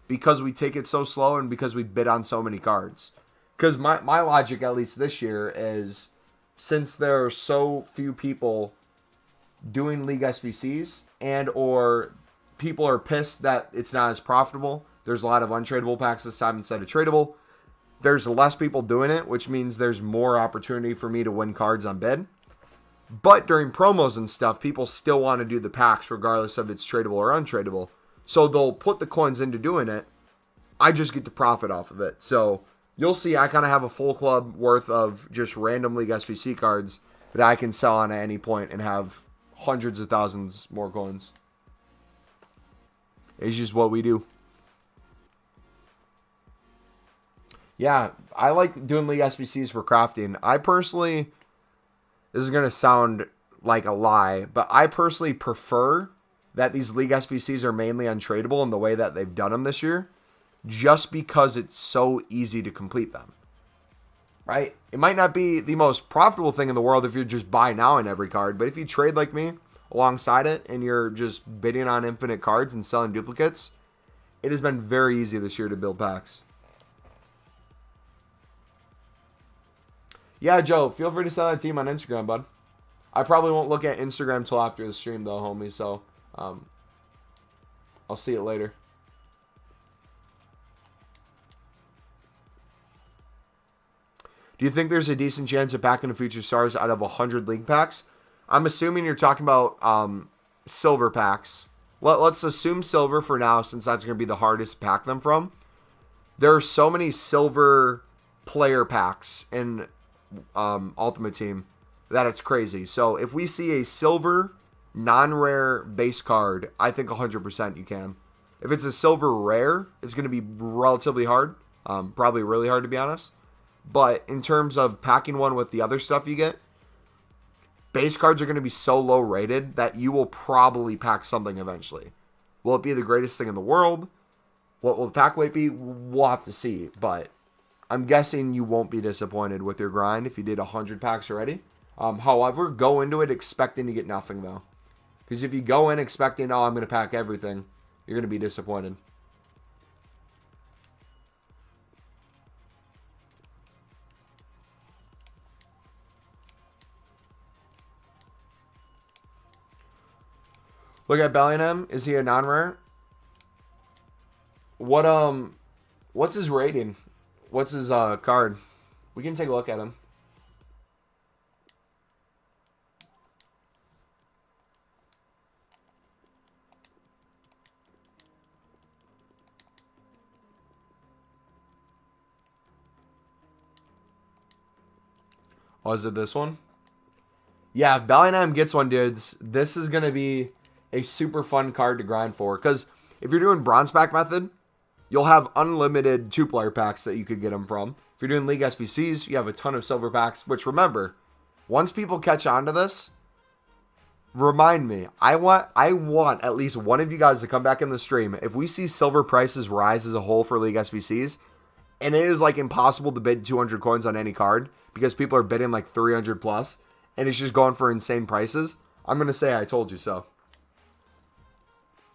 S1: because we take it so slow and because we bid on so many cards. Because my logic, at least this year, is since there are so few people doing League SBCs, and or people are pissed that it's not as profitable. There's a lot of untradeable packs this time instead of tradable. There's less people doing it, which means there's more opportunity for me to win cards on bid. But during promos and stuff, people still want to do the packs regardless of it's tradable or untradeable. So they'll put the coins into doing it. I just get to profit off of it. So you'll see I kind of have a full club worth of just random League SBC cards that I can sell on at any point and have hundreds of thousands more coins. It's just what we do. Yeah, I like doing League SBCs for crafting. I personally, this is going to sound like a lie, but I personally prefer that these League SBCs are mainly untradeable in the way that they've done them this year, just because it's so easy to complete them. Right? It might not be the most profitable thing in the world if you're just buy now in every card, but if you trade like me alongside it and you're just bidding on infinite cards and selling duplicates, it has been very easy this year to build packs. Yeah, Joe, feel free to send that team on Instagram, bud. I probably won't look at Instagram till after the stream, though, homie, so I'll see it later. Do you think there's a decent chance of packing the future stars out of 100 league packs? I'm assuming you're talking about silver packs. Let's assume silver for now, since that's going to be the hardest to pack them from. There are so many silver player packs in Ultimate Team that it's crazy. So if we see a silver non-rare base card, I think 100% you can. If it's a silver rare, it's going to be relatively hard. Probably really hard, to be honest. But in terms of packing one with the other stuff you get, base cards are going to be so low rated that you will probably pack something eventually. Will it be the greatest thing in the world? What will the pack weight be? We'll have to see. But I'm guessing you won't be disappointed with your grind if you did 100 packs already. However, go into it expecting to get nothing, though. Because if you go in expecting, oh, I'm going to pack everything, you're going to be disappointed. Look at Bellingham. Is he a non-rare? What's his rating? What's his card? We can take a look at him. Oh, is it this one? Yeah, if Bellingham gets one, dudes, this is going to be a super fun card to grind for. Because if you're doing bronze pack method, you'll have unlimited 2-player packs that you could get them from. If you're doing League SBCs, you have a ton of silver packs. Which, remember, once people catch on to this, remind me. I want at least one of you guys to come back in the stream. If we see silver prices rise as a whole for League SBCs, and it is like impossible to bid 200 coins on any card because people are bidding like 300 plus, and it's just going for insane prices, I'm going to say I told you so.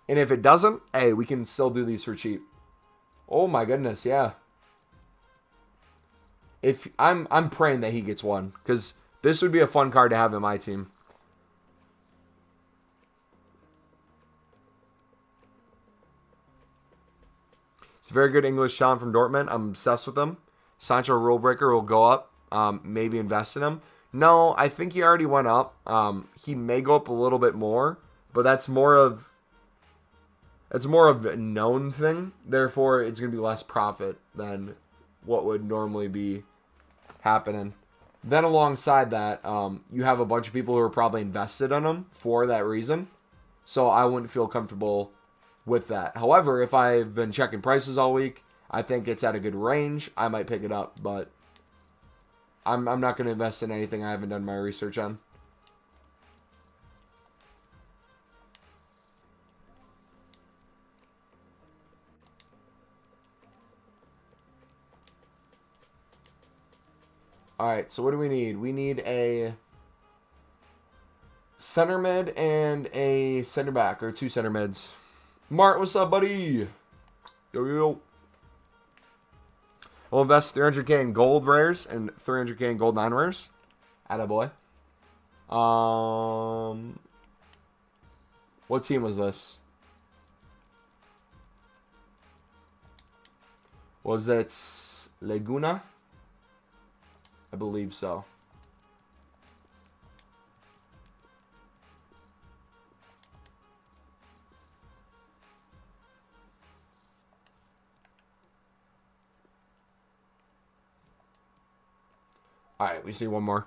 S1: And if it doesn't, hey, we can still do these for cheap. Oh my goodness, yeah. If I'm praying that he gets one, because this would be a fun card to have in my team. It's a very good English talent from Dortmund. I'm obsessed with him. Sancho Rulebreaker will go up. Maybe invest in him. No, I think he already went up. He may go up a little bit more, but that's more of a known thing. Therefore, it's going to be less profit than what would normally be happening. Then alongside that, you have a bunch of people who are probably invested in him for that reason. So I wouldn't feel comfortable with that. However, if I've been checking prices all week, I think it's at a good range, I might pick it up. But I'm not going to invest in anything I haven't done my research on. Alright, so what do we need? We need a center mid and a center back, or 2 center mids. Mart, what's up, buddy? Yo. We'll invest 300k in gold rares and 300k in gold non-rares. Attaboy. What team was this? Was it Laguna? I believe so. Alright, we see one more.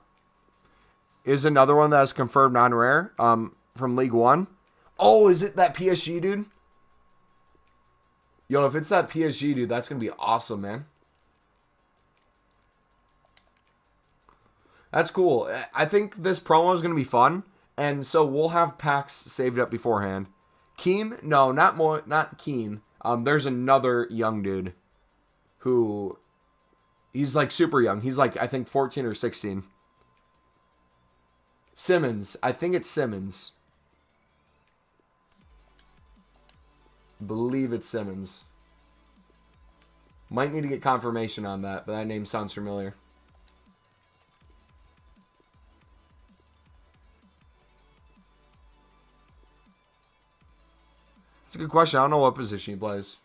S1: Is another one that's confirmed non-rare from League One. Oh, is it that PSG dude? Yo, if it's that PSG dude, that's going to be awesome, man. That's cool. I think this promo is going to be fun. And so we'll have packs saved up beforehand. Keen? No, not Keen. There's another young dude who... He's like super young. He's like, I think 14 or 16. Simmons. I think it's Simmons. Believe it's Simmons. Might need to get confirmation on that, but that name sounds familiar. It's a good question. I don't know what position he plays.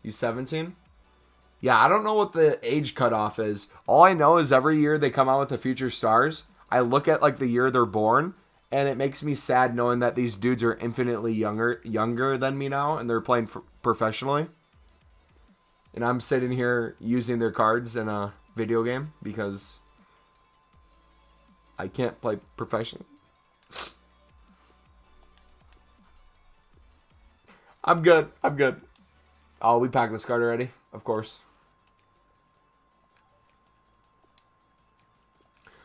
S1: He's 17? Yeah, I don't know what the age cutoff is. All I know is every year they come out with the future stars. I look at like the year they're born, and it makes me sad knowing that these dudes are infinitely younger than me now, and they're playing professionally. And I'm sitting here using their cards in a video game because I can't play professionally. I'm good. Oh, we packed this card already? Of course.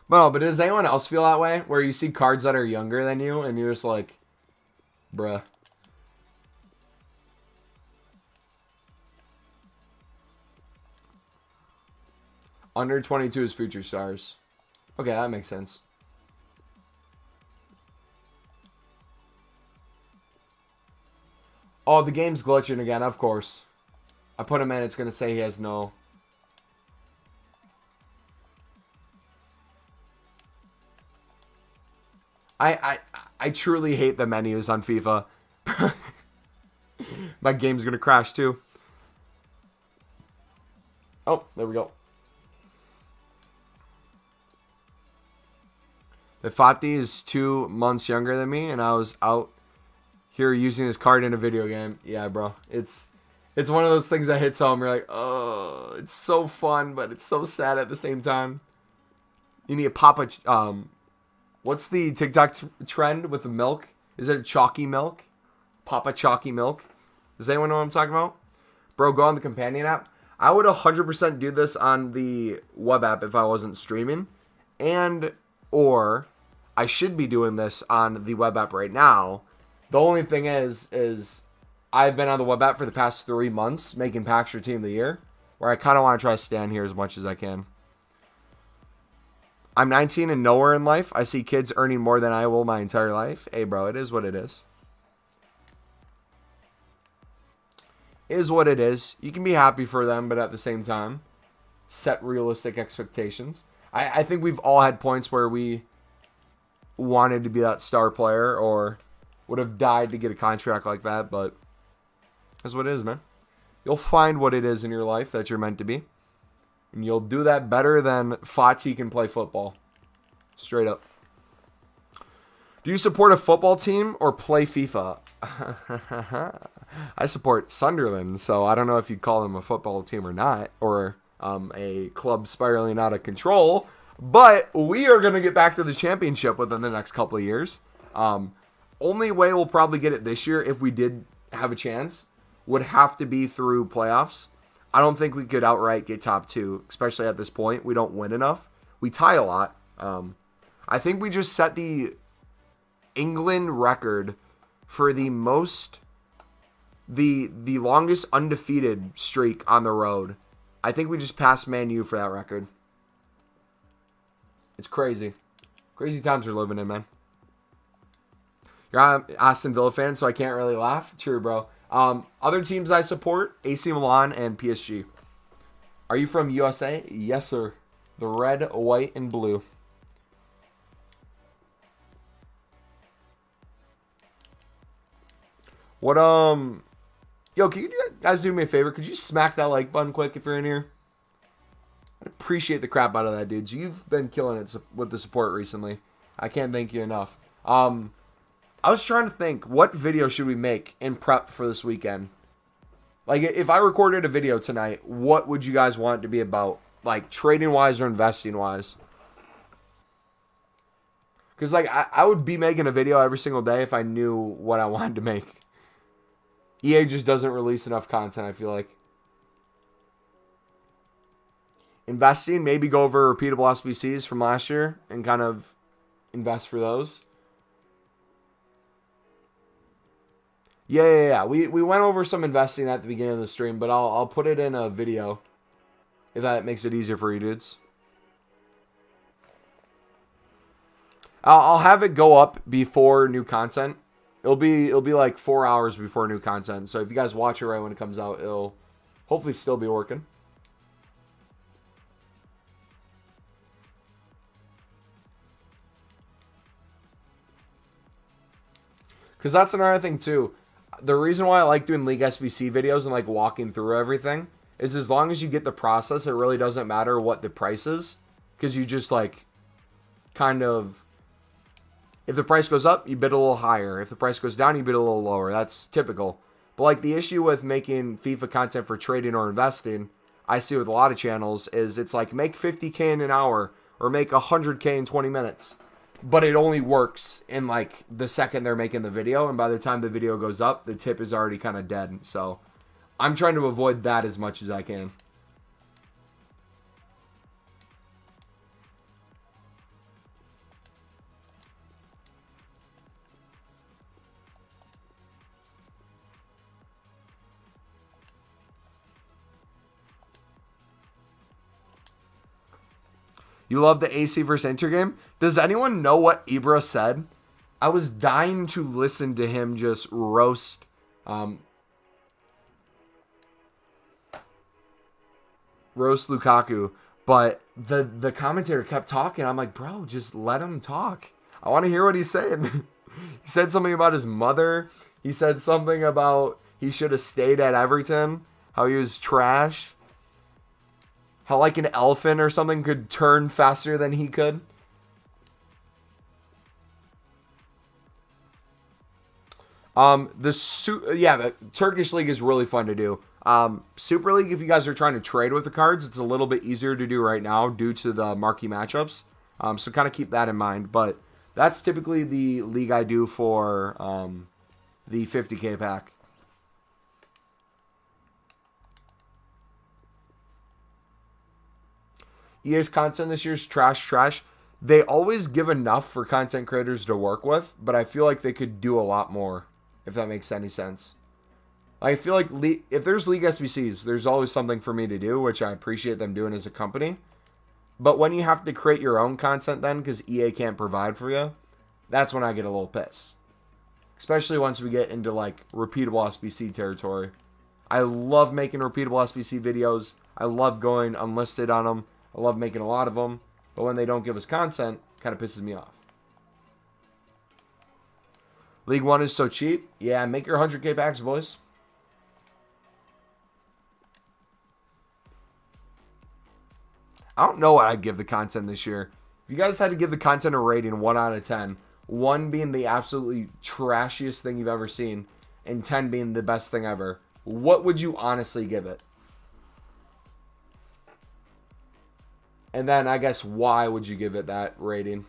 S1: No, but does anyone else feel that way? Where you see cards that are younger than you and you're just like, bruh. Under 22 is future stars. Okay, that makes sense. Oh, the game's glitching again, of course. I put him in, it's going to say he has no... I truly hate the menus on FIFA. My game's going to crash too. Oh, there we go. The Fati is 2 months younger than me, and I was out here using his card in a video game. Yeah, bro. It's one of those things that hits home. You're like, oh, it's so fun, but it's so sad at the same time. You need a Papa... What's the TikTok trend with the milk? Is it chalky milk? Papa chalky milk? Does anyone know what I'm talking about? Bro, go on the companion app. I would 100% do this on the web app if I wasn't streaming. Or I should be doing this on the web app right now. The only thing is I've been on the web app for the past 3 months making packs for Team of the Year, where I kind of want to try to stand here as much as I can. I'm 19 and nowhere in life. I see kids earning more than I will my entire life. Hey, bro, it is what it is. It is what it is. You can be happy for them, but at the same time, set realistic expectations. I think we've all had points where we wanted to be that star player or would have died to get a contract like that, but that's what it is, man. You'll find what it is in your life that you're meant to be. And you'll do that better than Fati can play football. Straight up. Do you support a football team or play FIFA? I support Sunderland, so I don't know if you'd call them a football team or not, or a club spiraling out of control. But we are going to get back to the championship within the next couple of years. Only way we'll probably get it this year, if we did have a chance, would have to be through playoffs. I don't think we could outright get top 2, especially at this point. We don't win enough. We tie a lot. I think we just set the England record for the longest undefeated streak on the road. I think we just passed Man U for that record. It's crazy. Crazy times we're living in, man. You're an Aston Villa fan, so I can't really laugh. True, bro. Other teams I support, AC Milan and PSG. Are you from USA? Yes, sir. The red, white, and blue. What, yo, can you guys do me a favor? Could you smack that like button quick if you're in here? I'd appreciate the crap out of that, dudes. You've been killing it with the support recently. I can't thank you enough. I was trying to think, what video should we make in prep for this weekend? Like, if I recorded a video tonight, what would you guys want it to be about? Like, trading-wise or investing-wise? Because, like, I would be making a video every single day if I knew what I wanted to make. EA just doesn't release enough content, I feel like. Investing, maybe go over repeatable SBCs from last year and kind of invest for those. Yeah. We went over some investing at the beginning of the stream, but I'll put it in a video if that makes it easier for you dudes. I'll have it go up before new content. It'll be like 4 hours before new content. So if you guys watch it right when it comes out, it'll hopefully still be working. Because that's another thing too. The reason why I like doing League SBC videos and like walking through everything is as long as you get the process, it really doesn't matter what the price is. Because you just like kind of, if the price goes up, you bid a little higher. If the price goes down, you bid a little lower. That's typical. But like the issue with making FIFA content for trading or investing, I see with a lot of channels, is it's like make 50K in an hour or make 100K in 20 minutes. But it only works in like the second they're making the video. And by the time the video goes up, the tip is already kind of dead. So I'm trying to avoid that as much as I can. You love the AC versus Inter game? Does anyone know what Ibra said? I was dying to listen to him just roast Lukaku, but the commentator kept talking. I'm like, bro, just let him talk. I want to hear what he's saying. He said something about his mother. He said something about he should have stayed at Everton, how he was trash. How like an elephant or something could turn faster than he could. The Turkish League is really fun to do. Super League, if you guys are trying to trade with the cards, it's a little bit easier to do right now due to the marquee matchups. So kind of keep that in mind. But that's typically the league I do for the 50K pack. EA's content this year is trash. They always give enough for content creators to work with, but I feel like they could do a lot more, if that makes any sense. I feel like if there's League SBCs, there's always something for me to do, which I appreciate them doing as a company. But when you have to create your own content then, because EA can't provide for you, that's when I get a little pissed. Especially once we get into like repeatable SBC territory. I love making repeatable SBC videos. I love going unlisted on them. I love making a lot of them, but when they don't give us content, it kind of pisses me off. League 1 is so cheap. Yeah, make your 100K packs, boys. I don't know what I'd give the content this year. If you guys had to give the content a rating 1 out of 10, 1 being the absolutely trashiest thing you've ever seen, and 10 being the best thing ever, what would you honestly give it? And then, I guess, why would you give it that rating?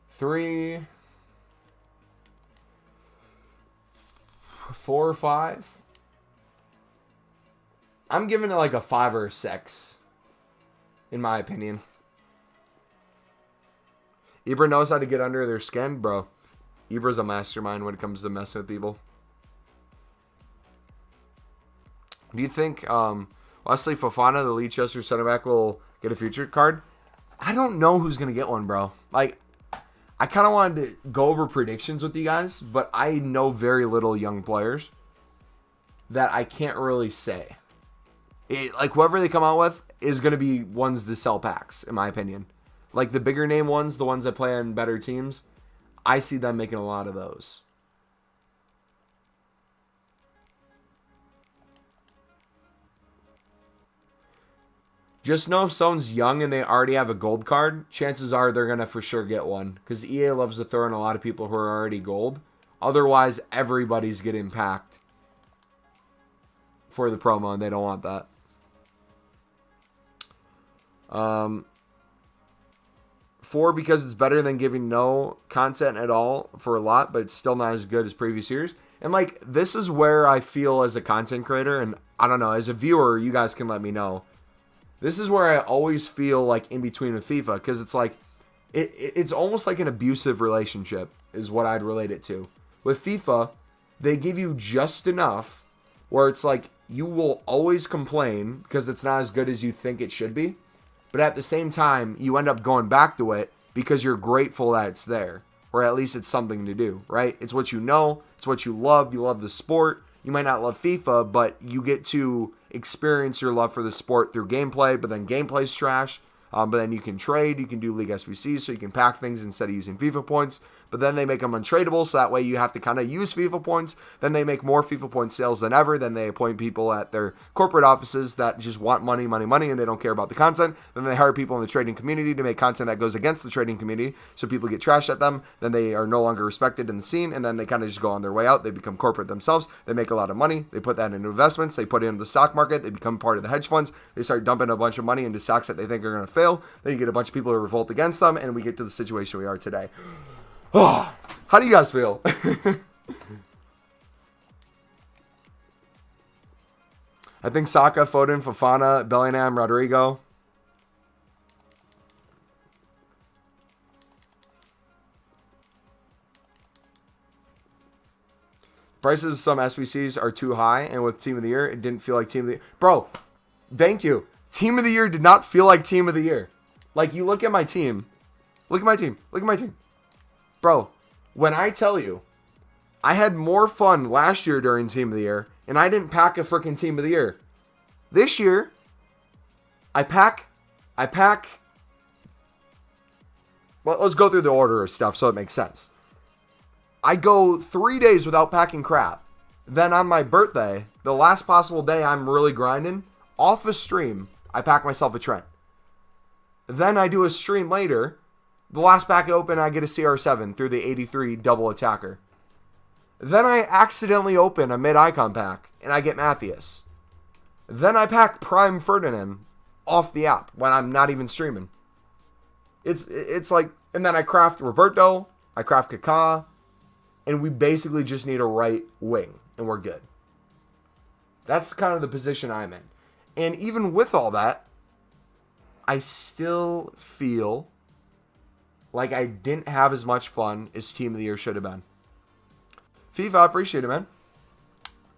S1: Three, 4 or 5. I'm giving it like a 5 or a 6, in my opinion. Ibra knows how to get under their skin, bro. Ibra's a mastermind when it comes to messing with people. Do you think Wesley Fofana, the Leicester center back, will get a future card? I don't know who's going to get one, bro. Like, I kind of wanted to go over predictions with you guys, but I know very little young players that I can't really say. Like, whoever they come out with is going to be ones to sell packs, in my opinion. Like, the bigger name ones, the ones that play on better teams, I see them making a lot of those. Just know if someone's young and they already have a gold card, chances are they're going to for sure get one. Because EA loves to throw in a lot of people who are already gold. Otherwise, everybody's getting packed for the promo, and they don't want that. 4, because it's better than giving no content at all for a lot, but it's still not as good as previous years. And, like, this is where I feel as a content creator, and I don't know, as a viewer, you guys can let me know. This is where I always feel like in between with FIFA, because it's like, it's almost like an abusive relationship is what I'd relate it to. With FIFA, they give you just enough where it's like you will always complain because it's not as good as you think it should be. But at the same time, you end up going back to it because you're grateful that it's there. Or at least it's something to do, right? It's what you know. It's what you love. You love the sport. You might not love FIFA, but you get to experience your love for the sport through gameplay, but then gameplay's trash. But then you can trade. You can do League SBCs, so you can pack things instead of using FIFA points. But then they make them untradeable, so that way you have to kind of use FIFA points. Then they make more FIFA point sales than ever. Then they appoint people at their corporate offices that just want money, money, money, and they don't care about the content. Then they hire people in the trading community to make content that goes against the trading community, so people get trashed at them. Then they are no longer respected in the scene, and then they kind of just go on their way out. They become corporate themselves. They make a lot of money. They put that into investments. They put it into the stock market. They become part of the hedge funds. They start dumping a bunch of money into stocks that they think are going to fail. Then you get a bunch of people who revolt against them, and we get to the situation we are today. Oh, how do you guys feel? I think Saka, Foden, Fofana, Bellingham, Rodrigo. Prices of some SBCs are too high, and with Team of the Year, it didn't feel like Team of the Year. Bro, thank you. Team of the Year did not feel like Team of the Year. Like, you look at my team. Look at my team. Look at my team. Bro, when I tell you, I had more fun last year during Team of the Year, and I didn't pack a freaking Team of the Year. This year, I pack. Well, let's go through the order of stuff so it makes sense. I go 3 days without packing crap. Then on my birthday, the last possible day I'm really grinding, off a stream, I pack myself a Trent. Then I do a stream later. The last pack I open, I get a CR7 through the 83 double attacker. Then I accidentally open a mid-icon pack, and I get Matthias. Then I pack Prime Ferdinand off the app when I'm not even streaming. It's like, and then I craft Roberto, I craft Kaká, and we basically just need a right wing, and we're good. That's kind of the position I'm in. And even with all that, I still feel like I didn't have as much fun as Team of the Year should have been. FIFA, I appreciate it, man.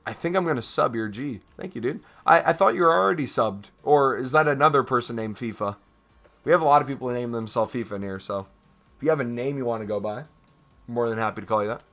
S1: I think I'm going to sub your G. Thank you, dude. I thought you were already subbed. Or is that another person named FIFA? We have a lot of people who name themselves FIFA in here, so if you have a name you want to go by, I'm more than happy to call you that.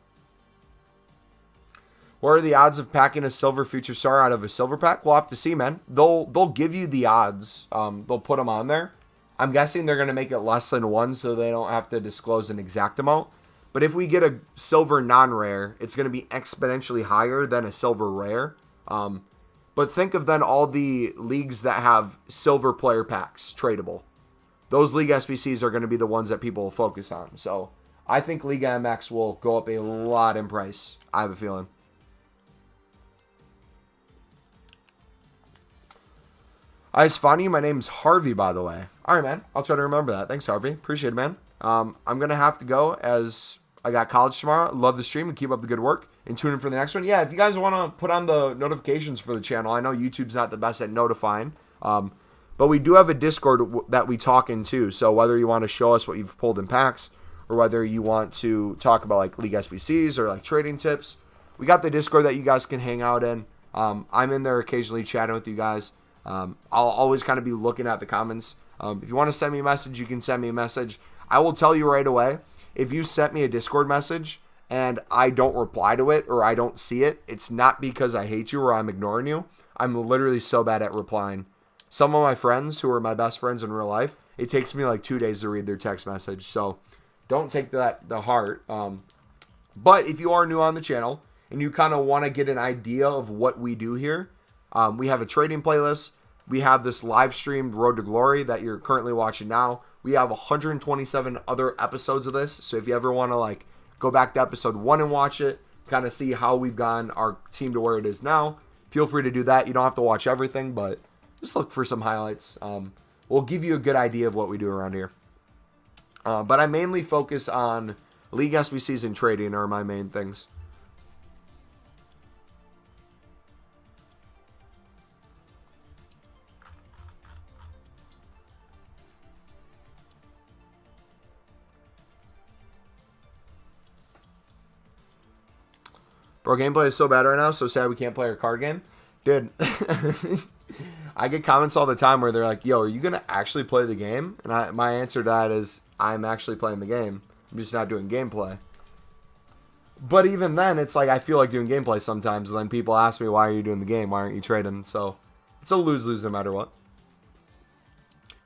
S1: What are the odds of packing a silver future star out of a silver pack? We'll have to see, man. They'll give you the odds. They'll put them on there. I'm guessing they're going to make it less than 1 so they don't have to disclose an exact amount. But if we get a silver non-rare, it's going to be exponentially higher than a silver rare. But think of then all the leagues that have silver player packs tradable. Those League SBCs are going to be the ones that people will focus on. So I think League MX will go up a lot in price. I have a feeling. Hi, Svani. My name's Harvey, by the way. All right, man. I'll try to remember that. Thanks, Harvey. Appreciate it, man. I'm going to have to go as I got college tomorrow. Love the stream and keep up the good work. And tune in for the next one. Yeah, if you guys want to put on the notifications for the channel, I know YouTube's not the best at notifying. But we do have a Discord that we talk in too. So whether you want to show us what you've pulled in packs or whether you want to talk about like League SBCs or like trading tips, we got the Discord that you guys can hang out in. I'm in there occasionally chatting with you guys. I'll always kind of be looking at the comments. If you want to send me a message, you can send me a message. I will tell you right away, if you sent me a Discord message and I don't reply to it or I don't see it, it's not because I hate you or I'm ignoring you. I'm literally so bad at replying. Some of my friends who are my best friends in real life, it takes me like 2 days to read their text message. So don't take that to heart. But if you are new on the channel and you kind of want to get an idea of what we do here, we have a trading playlist. We have this live streamed Road to Glory that you're currently watching now. We have 127 other episodes of this. So if you ever want to like go back to episode 1 and watch it, kind of see how we've gotten our team to where it is now, feel free to do that. You don't have to watch everything, but just look for some highlights. We'll give you a good idea of what we do around here. But I mainly focus on League SBCs and trading are my main things. Bro, gameplay is so bad right now. So sad we can't play our card game. Dude, I get comments all the time where they're like, yo, are you going to actually play the game? And my answer to that is, I'm actually playing the game. I'm just not doing gameplay. But even then, it's like I feel like doing gameplay sometimes. And then people ask me, why are you doing the game? Why aren't you trading? So it's a lose-lose no matter what.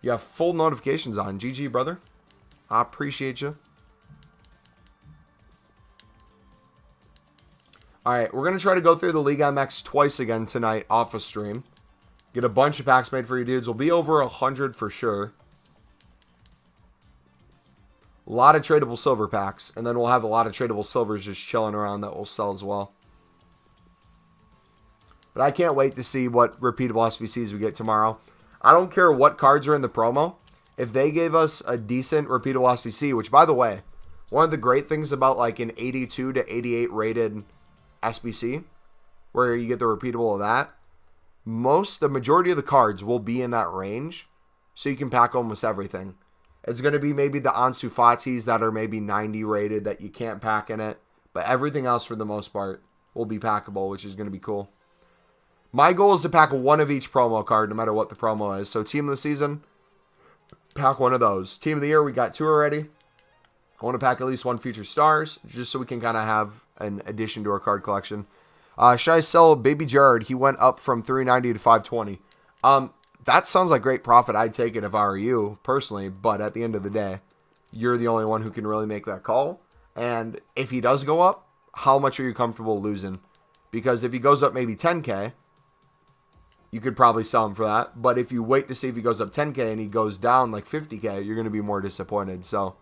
S1: You have full notifications on. GG, brother. I appreciate you. Alright, we're going to try to go through the League MX twice again tonight off of stream. Get a bunch of packs made for you dudes. We'll be over 100 for sure. A lot of tradable silver packs. And then we'll have a lot of tradable silvers just chilling around that we'll sell as well. But I can't wait to see what repeatable SBCs we get tomorrow. I don't care what cards are in the promo. If they gave us a decent repeatable SBC, which by the way, one of the great things about like an 82 to 88 rated SBC, where you get the repeatable of that, the majority of the cards will be in that range, so you can pack almost everything. It's going to be maybe the Ansu Fatis that are maybe 90 rated that you can't pack in it, but everything else for the most part will be packable, which is going to be cool. My goal is to pack one of each promo card, no matter what the promo is. So team of the season, pack one of those. Team of the year, we got 2 already. I want to pack at least 1 future stars, just so we can kind of have an addition to our card collection. Should I sell Baby Jared? He went up from 390 to 520. That sounds like great profit. I'd take it if I were you, personally. But at the end of the day, you're the only one who can really make that call. And if he does go up, how much are you comfortable losing? Because if he goes up maybe 10K, you could probably sell him for that. But if you wait to see if he goes up 10K and he goes down like 50K, you're going to be more disappointed. So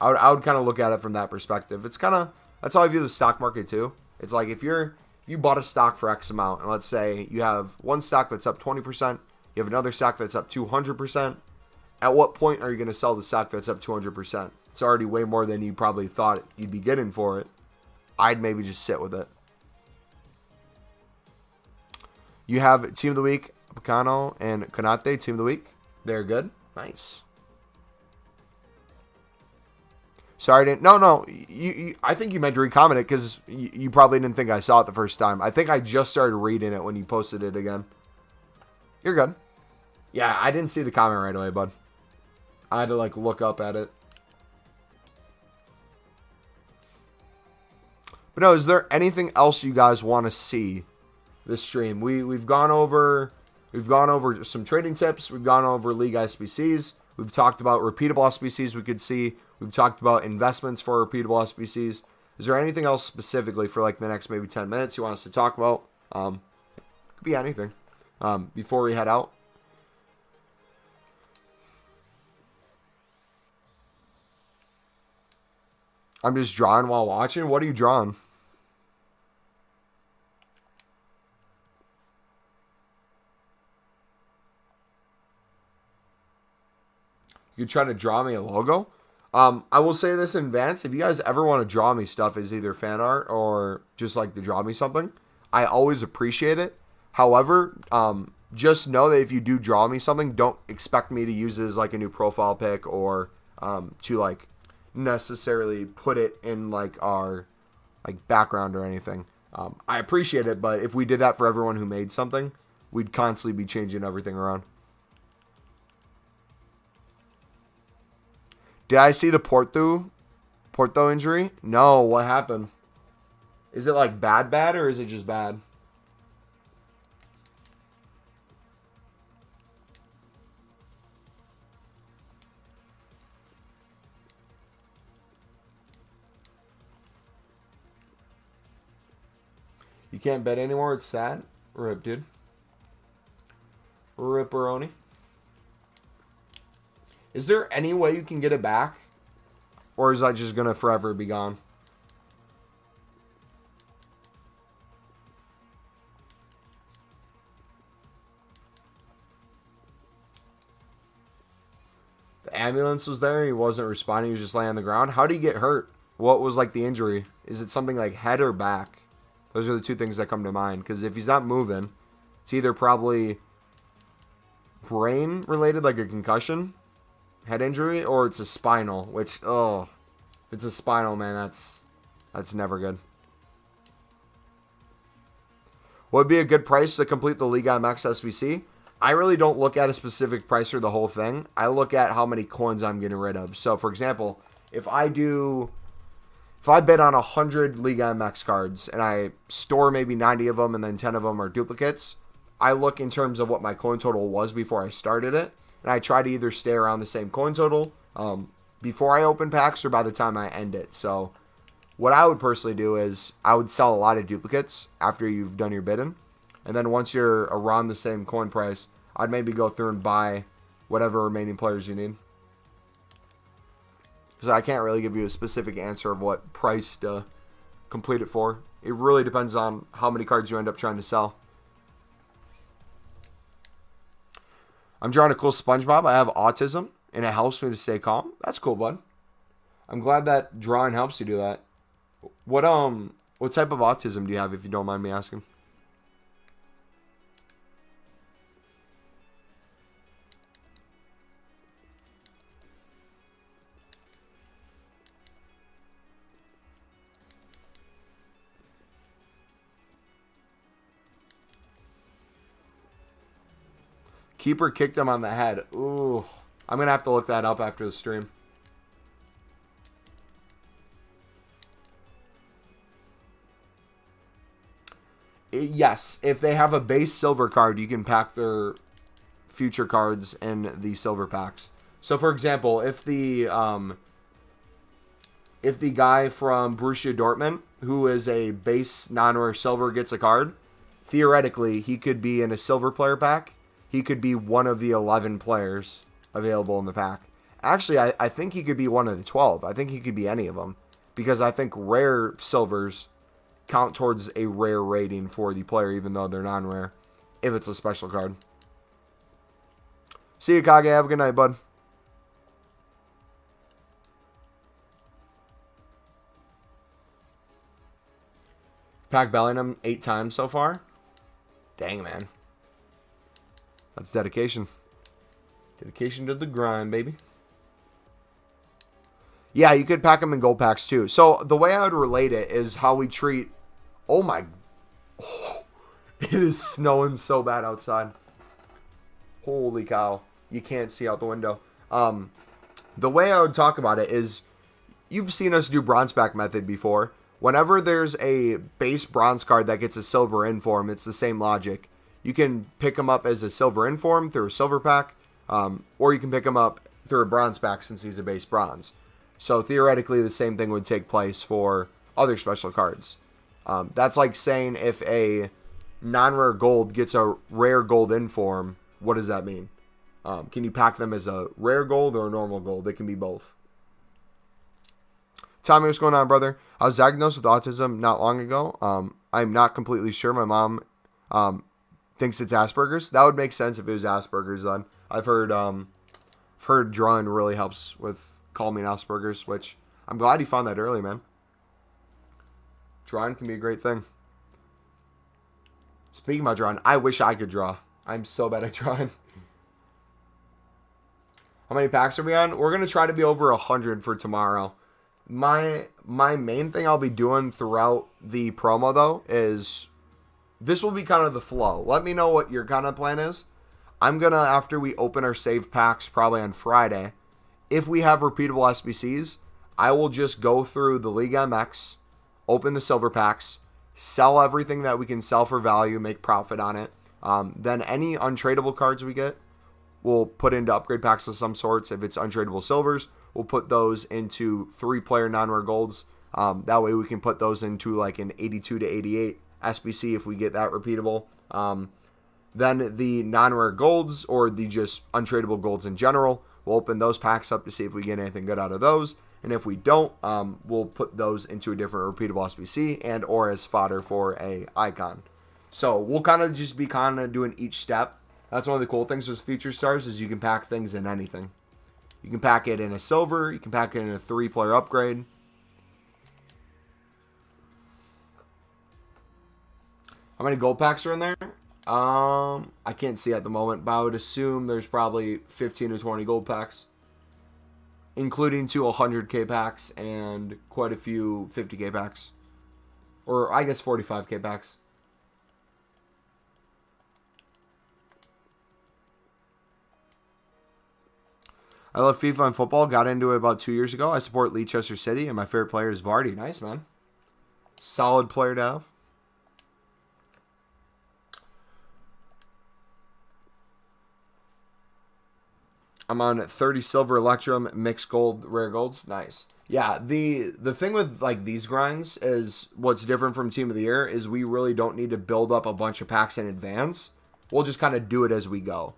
S1: I would kind of look at it from that perspective. It's kind of, that's how I view the stock market too. It's like if you bought a stock for X amount, and let's say you have one stock that's up 20%, you have another stock that's up 200%, at what point are you going to sell the stock that's up 200%? It's already way more than you probably thought you'd be getting for it. I'd maybe just sit with it. You have Team of the Week, Picano and Konate, Team of the Week. They're good. Nice. Sorry, no. I think you meant to recomment it because you probably didn't think I saw it the first time. I think I just started reading it when you posted it again. You're good. Yeah, I didn't see the comment right away, bud. I had to like look up at it. But no, is there anything else you guys want to see this stream? We've gone over some trading tips. We've gone over League SBCs. We've talked about repeatable SBCs we could see. We've talked about investments for repeatable SBCs. Is there anything else specifically for like the next maybe 10 minutes you want us to talk about? Could be anything. Before we head out. I'm just drawing while watching. What are you drawing? You could try to draw me a logo. I will say this in advance. If you guys ever want to draw me stuff as either fan art or just like to draw me something, I always appreciate it. However, just know that if you do draw me something, don't expect me to use it as like a new profile pic or to like necessarily put it in like our like background or anything. I appreciate it, but if we did that for everyone who made something, we'd constantly be changing everything around. Did I see the port through Porto injury? No, what happened? Is it like bad, or is it just bad? You can't bet anymore? It's sad? Rip, dude. Ripperoni. Is there any way you can get it back? Or is that just going to forever be gone? The ambulance was there. He wasn't responding. He was just laying on the ground. How did he get hurt? What was like the injury? Is it something like head or back? Those are the two things that come to mind. Because if he's not moving, it's either probably brain related, like a concussion, head injury, or it's a spinal, which, oh, if it's a spinal, man, that's never good. What would be a good price to complete the Liga MX SBC? I really don't look at a specific price for the whole thing. I look at how many coins I'm getting rid of. So, for example, if I bid on 100 Liga MX cards and I store maybe 90 of them and then 10 of them are duplicates, I look in terms of what my coin total was before I started it. And I try to either stay around the same coin total before I open packs or by the time I end it. So what I would personally do is I would sell a lot of duplicates after you've done your bidding. And then once you're around the same coin price, I'd maybe go through and buy whatever remaining players you need. So I can't really give you a specific answer of what price to complete it for. It really depends on how many cards you end up trying to sell. I'm drawing a cool SpongeBob. I have autism, and it helps me to stay calm. That's cool, bud. I'm glad that drawing helps you do that. What type of autism do you have, if you don't mind me asking? Keeper kicked him on the head. Ooh. I'm going to have to look that up after the stream. Yes, if they have a base silver card, you can pack their future cards in the silver packs. So, for example, if the guy from Borussia Dortmund, who is a base non-rare silver, gets a card, theoretically, he could be in a silver player pack. He could be one of the 11 players available in the pack. Actually, I think he could be one of the 12. I think he could be any of them. Because I think rare silvers count towards a rare rating for the player, even though they're non-rare, if it's a special card. See you, Kage. Have a good night, bud. Pack Bellingham 8 times so far. Dang, man. That's dedication. Dedication to the grind, baby. Yeah, you could pack them in gold packs too. So the way I would relate it is how we treat... Oh my... Oh, it is snowing so bad outside. Holy cow. You can't see out the window. The way I would talk about it is... You've seen us do bronze pack method before. Whenever there's a base bronze card that gets a silver inform, it's the same logic. You can pick them up as a silver inform through a silver pack, or you can pick them up through a bronze pack since he's a base bronze. So theoretically, the same thing would take place for other special cards. That's like saying if a non-rare gold gets a rare gold inform, what does that mean? Can you pack them as a rare gold or a normal gold? They can be both. Tommy, what's going on, brother? I was diagnosed with autism not long ago. I'm not completely sure. My mom thinks it's Asperger's. That would make sense if it was Asperger's then. I've heard drawing really helps with calming Asperger's, which I'm glad you found that early, man. Drawing can be a great thing. Speaking about drawing, I wish I could draw. I'm so bad at drawing. How many packs are we on? We're going to try to be over 100 for tomorrow. My main thing I'll be doing throughout the promo, though, is... This will be kind of the flow. Let me know what your kind of plan is. I'm going to, after we open our save packs, probably on Friday, if we have repeatable SBCs, I will just go through the League MX, open the silver packs, sell everything that we can sell for value, make profit on it. Then any untradeable cards we get, we'll put into upgrade packs of some sorts. If it's untradeable silvers, we'll put those into 3-player non-rare golds. That way we can put those into like an 82 to 88 SBC if we get that repeatable. Then the non-rare golds, or the just untradeable golds in general, we'll open those packs up to see if we get anything good out of those. And if we don't, we'll put those into a different repeatable SBC and or as fodder for a icon. So we'll kind of just be kind of doing each step. That's one of the cool things with Feature Stars is you can pack things in anything. You can pack it in a silver. You can pack it in a 3-player upgrade. How many gold packs are in there? I can't see at the moment, but I would assume there's probably 15 to 20 gold packs, including 2 100k packs and quite a few 50k packs, or I guess 45k packs. I love FIFA and football. Got into it about 2 years ago. I support Leicester City, and my favorite player is Vardy. Nice, man. Solid player to have. I'm on 30 silver Electrum, mixed gold, rare golds. Nice. Yeah, the thing with like these grinds is what's different from Team of the Year is we really don't need to build up a bunch of packs in advance. We'll just kind of do it as we go.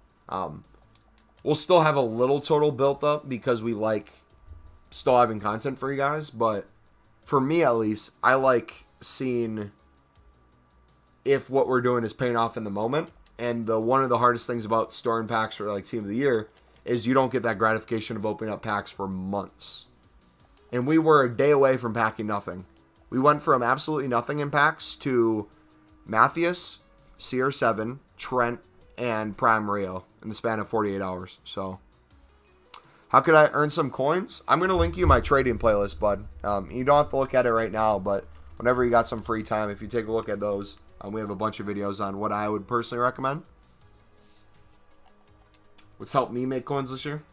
S1: We'll still have a little total built up because we like still having content for you guys. But for me, at least, I like seeing if what we're doing is paying off in the moment. And one of the hardest things about storing packs for like Team of the Year is you don't get that gratification of opening up packs for months. And we were a day away from packing nothing. We went from absolutely nothing in packs to Matthias, CR7, Trent, and Prime Rio in the span of 48 hours. So, how could I earn some coins? I'm going to link you my trading playlist, bud. You don't have to look at it right now, but whenever you got some free time, if you take a look at those, we have a bunch of videos on what I would personally recommend. What's helped me make coins this year?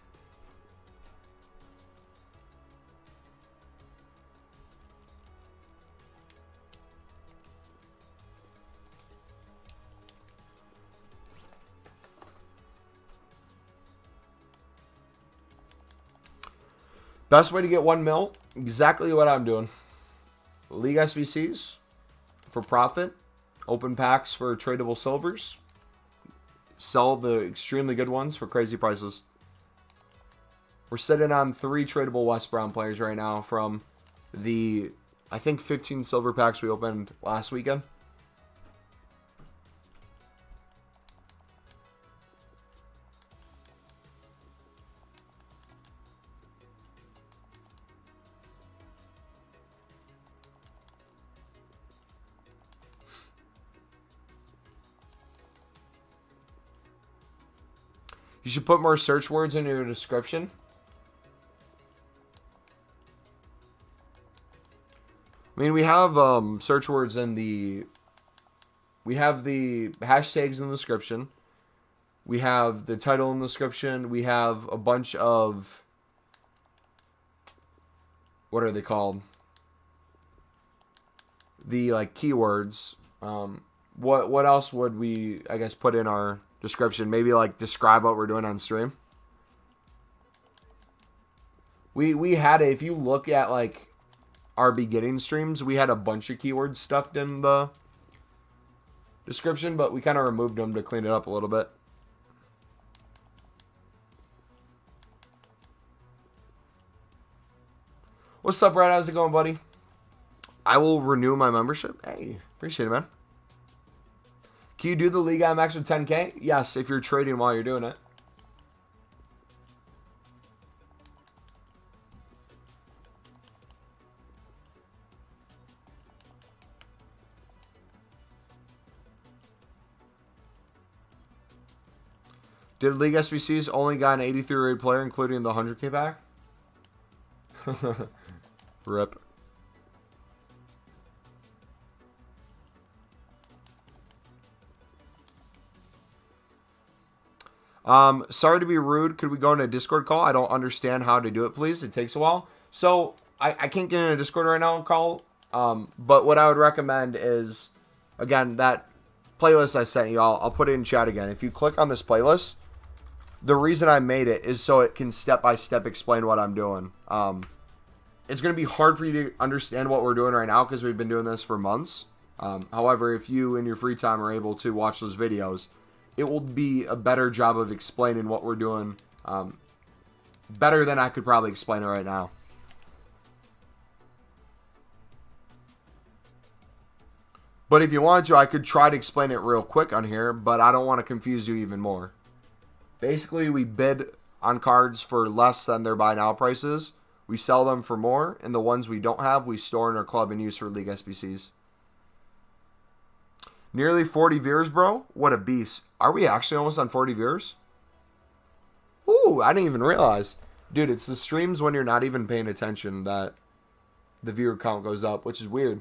S1: Best way to get 1 mil, exactly what I'm doing. League SBCs for profit, open packs for tradable silvers, sell the extremely good ones for crazy prices. We're sitting on 3 tradable West Brown players right now from the, I think, 15 silver packs we opened last weekend. You should put more search words in your description. I mean, we have search words in the... We have the hashtags in the description. We have the title in the description. We have a bunch of... What are they called? The, like, keywords. What else would we, I guess, put in our description? Maybe like describe what we're doing on stream. We had if you look at like our beginning streams, we had a bunch of keywords stuffed in the description, but we kind of removed them to clean it up a little bit. What's up, Brad? How's it going, buddy? I will renew my membership. Hey, appreciate it, man. Can you do the League MX with 10K? Yes, if you're trading while you're doing it. Did League SBCs only got an 83 rated player, including the 100K pack? Rip. Sorry to be rude. Could we go in a Discord call? I don't understand how to do it, please. It takes a while. So I can't get in a Discord right now and call. But what I would recommend is, again, that playlist I sent you, I'll put it in chat again. If you click on this playlist, the reason I made it is so it can step-by-step explain what I'm doing. It's going to be hard for you to understand what we're doing right now because we've been doing this for months. However, if you in your free time are able to watch those videos, it will be a better job of explaining what we're doing better than I could probably explain it right now. But if you wanted to, I could try to explain it real quick on here, but I don't want to confuse you even more. Basically, we bid on cards for less than their buy now prices. We sell them for more, and the ones we don't have, we store in our club and use for League SBCs. Nearly 40 viewers, bro. What a beast. Are we actually almost on 40 viewers? Ooh, I didn't even realize. Dude, it's the streams when you're not even paying attention that the viewer count goes up, which is weird.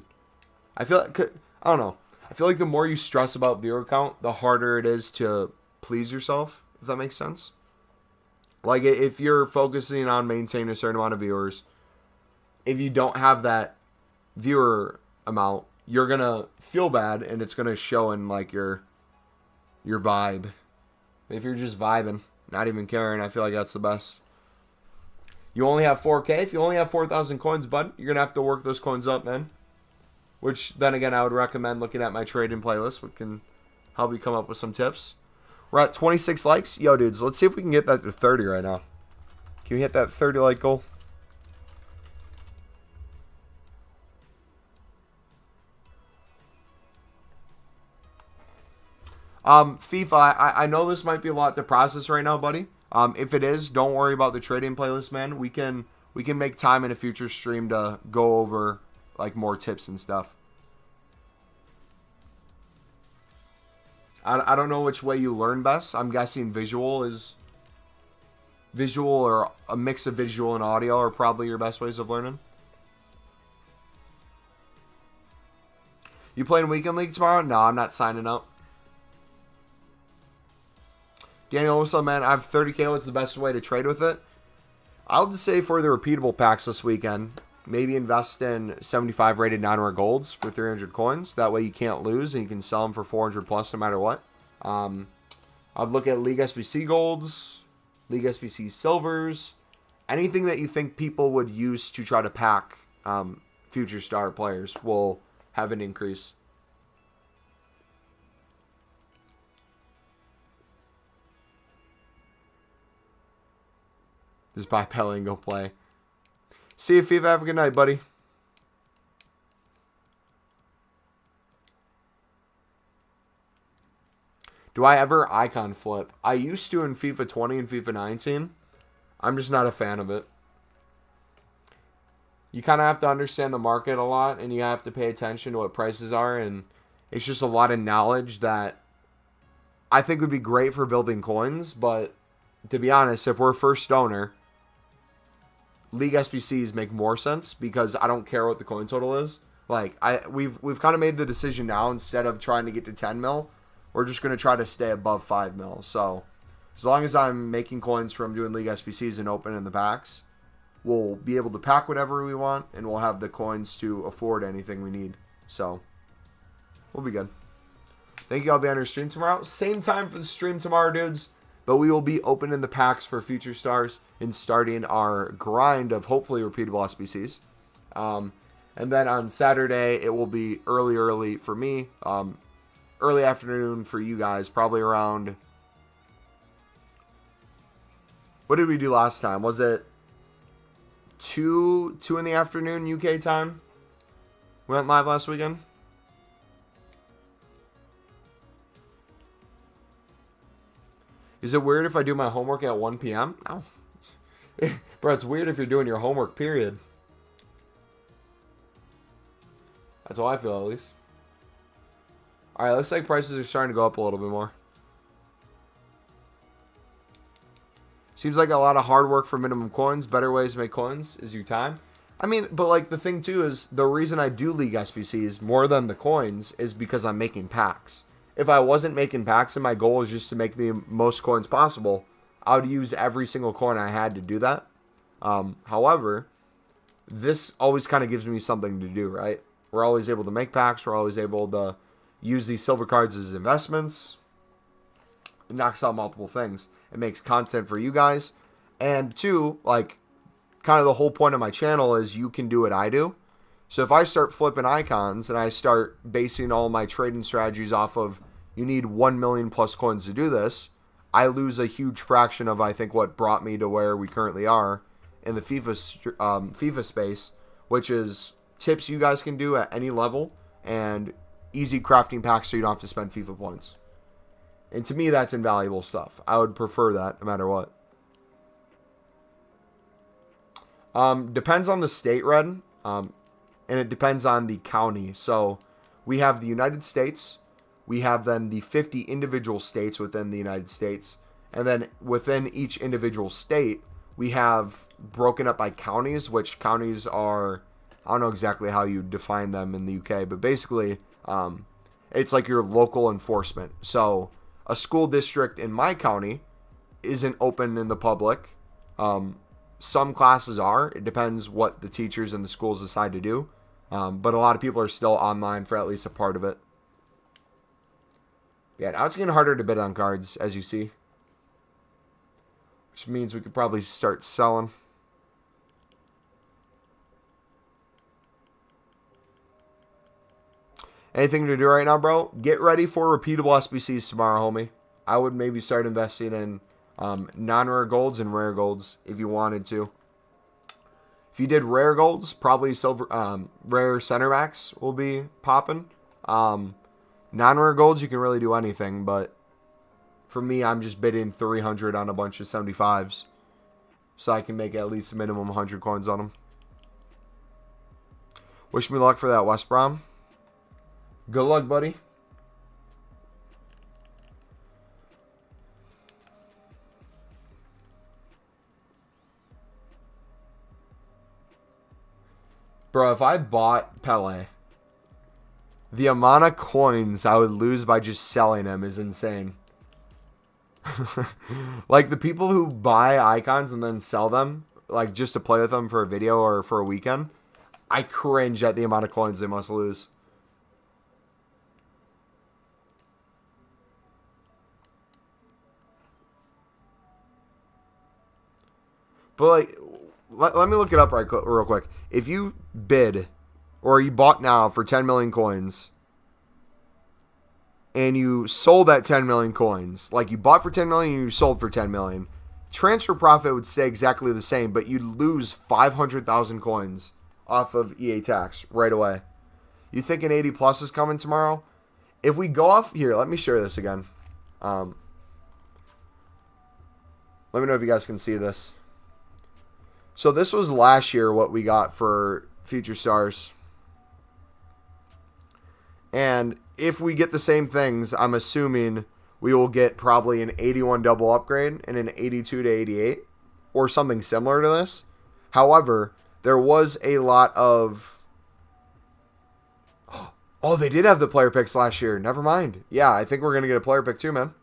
S1: I feel like, I don't know. I feel like the more you stress about viewer count, the harder it is to please yourself, if that makes sense. Like, if you're focusing on maintaining a certain amount of viewers, if you don't have that viewer amount, you're going to feel bad, and it's going to show in, like, your vibe. If you're just vibing, not even caring, I feel like that's the best. You only have 4K. If you only have 4,000 coins, bud, you're going to have to work those coins up, man. Which, then again, I would recommend looking at my trading playlist, which can help you come up with some tips. We're at 26 likes. Yo, dudes, let's see if we can get that to 30 right now. Can we hit that 30 like goal? FIFA, I know this might be a lot to process right now, buddy. If it is, don't worry about the trading playlist, man. We can make time in a future stream to go over like more tips and stuff. I don't know which way you learn best. I'm guessing visual or a mix of visual and audio are probably your best ways of learning. You playing Weekend League tomorrow? No, I'm not signing up. Daniel, what's up, man? I have 30K. What's the best way to trade with it? I would say for the repeatable packs this weekend, maybe invest in 75 rated non-rare golds for 300 coins. That way you can't lose and you can sell them for 400 plus no matter what. I'd look at League SBC golds, League SBC silvers, anything that you think people would use to try to pack future star players will have an increase. Just buy Pele and go play. See you, FIFA. Have a good night, buddy. Do I ever icon flip? I used to in FIFA 20 and FIFA 19. I'm just not a fan of it. You kind of have to understand the market a lot, and you have to pay attention to what prices are, and it's just a lot of knowledge that I think would be great for building coins, but to be honest, if we're first owner, League SBCs make more sense because I don't care what the coin total is. Like we've kind of made the decision now, instead of trying to get to 10 mil, we're just going to try to stay above 5 mil. So as long as I'm making coins from doing League SBCs and opening the packs, we'll be able to pack whatever we want, and we'll have the coins to afford anything we need. So we'll be good. Thank you. I'll be on your stream tomorrow. Same time for the stream tomorrow, dudes. But we will be opening the packs for future stars and starting our grind of hopefully repeatable SBCs. And then on Saturday, it will be early for me. Early afternoon for you guys. Probably around... What did we do last time? Was it 2 in the afternoon UK time? We went live last weekend? Is it weird if I do my homework at 1 p.m.? No. Bro, it's weird if you're doing your homework, period. That's how I feel, at least. Alright, looks like prices are starting to go up a little bit more. Seems like a lot of hard work for minimum coins. Better ways to make coins is your time. I mean, but like the thing too is the reason I do League SBCs more than the coins is because I'm making packs. If I wasn't making packs and my goal is just to make the most coins possible, I would use every single coin I had to do that. However, this always kind of gives me something to do, right? We're always able to make packs. We're always able to use these silver cards as investments. It knocks out multiple things. It makes content for you guys. And two, like, kind of the whole point of my channel is you can do what I do. So if I start flipping icons and I start basing all my trading strategies off of you need 1 million plus coins to do this, I lose a huge fraction of, I think, what brought me to where we currently are in the FIFA space, which is tips you guys can do at any level and easy crafting packs so you don't have to spend FIFA points. And to me, that's invaluable stuff. I would prefer that no matter what. Depends on the state, Red. And it depends on the county. So we have the United States. We have then the 50 individual states within the United States. And then within each individual state, we have broken up by counties, which counties are, I don't know exactly how you define them in the UK, but basically it's like your local enforcement. So a school district in my county isn't open in the public. Some classes are. It depends what the teachers and the schools decide to do. But a lot of people are still online for at least a part of it. Yeah, now it's getting harder to bid on cards, as you see. Which means we could probably start selling. Anything to do right now, bro? Get ready for repeatable SBCs tomorrow, homie. I would maybe start investing in non-rare golds and rare golds if you wanted to. If you did rare golds, probably silver, rare center backs will be popping. Non-rare golds, you can really do anything, but for me, I'm just bidding 300 on a bunch of 75s, so I can make at least a minimum 100 coins on them. Wish me luck for that, West Brom. Good luck, buddy. Bro, if I bought Pele, the amount of coins I would lose by just selling him is insane. Like, the people who buy icons and then sell them, like, just to play with them for a video or for a weekend, I cringe at the amount of coins they must lose. But, like, let me look it up real quick. If you bid, or you bought now for 10 million coins, and you sold at 10 million coins, like you bought for 10 million and you sold for 10 million, transfer profit would stay exactly the same, but you'd lose 500,000 coins off of EA tax right away. You think an 80 plus is coming tomorrow? If we go off here, let me share this again. Let me know if you guys can see this. So this was last year what we got for Future Stars. And if we get the same things, I'm assuming we will get probably an 81 double upgrade and an 82 to 88 or something similar to this. However, there was a lot of... Oh, they did have the player picks last year. Never mind. Yeah, I think we're going to get a player pick too, man.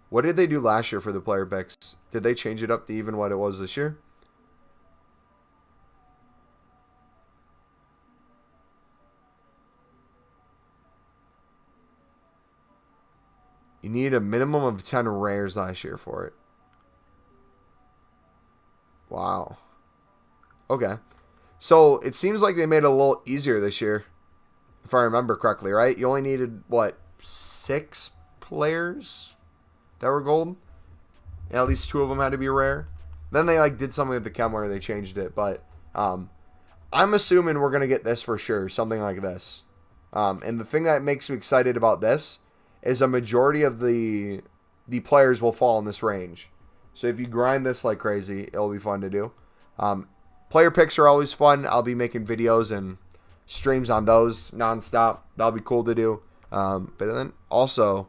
S1: What did they do last year for the player picks? Did they change it up to even what it was this year? You need a minimum of 10 rares last year for it. Wow. Okay. So it seems like they made it a little easier this year, if I remember correctly, right? You only needed, what, 6 players that were gold? And at least 2 of them had to be rare. Then they like did something with the chem where they changed it, but I'm assuming we're gonna get this for sure, something like this. And the thing that makes me excited about this is a majority of the players will fall in this range. So if you grind this like crazy, it'll be fun to do. Player picks are always fun. I'll be making videos and streams on those nonstop. That'll be cool to do. But then also,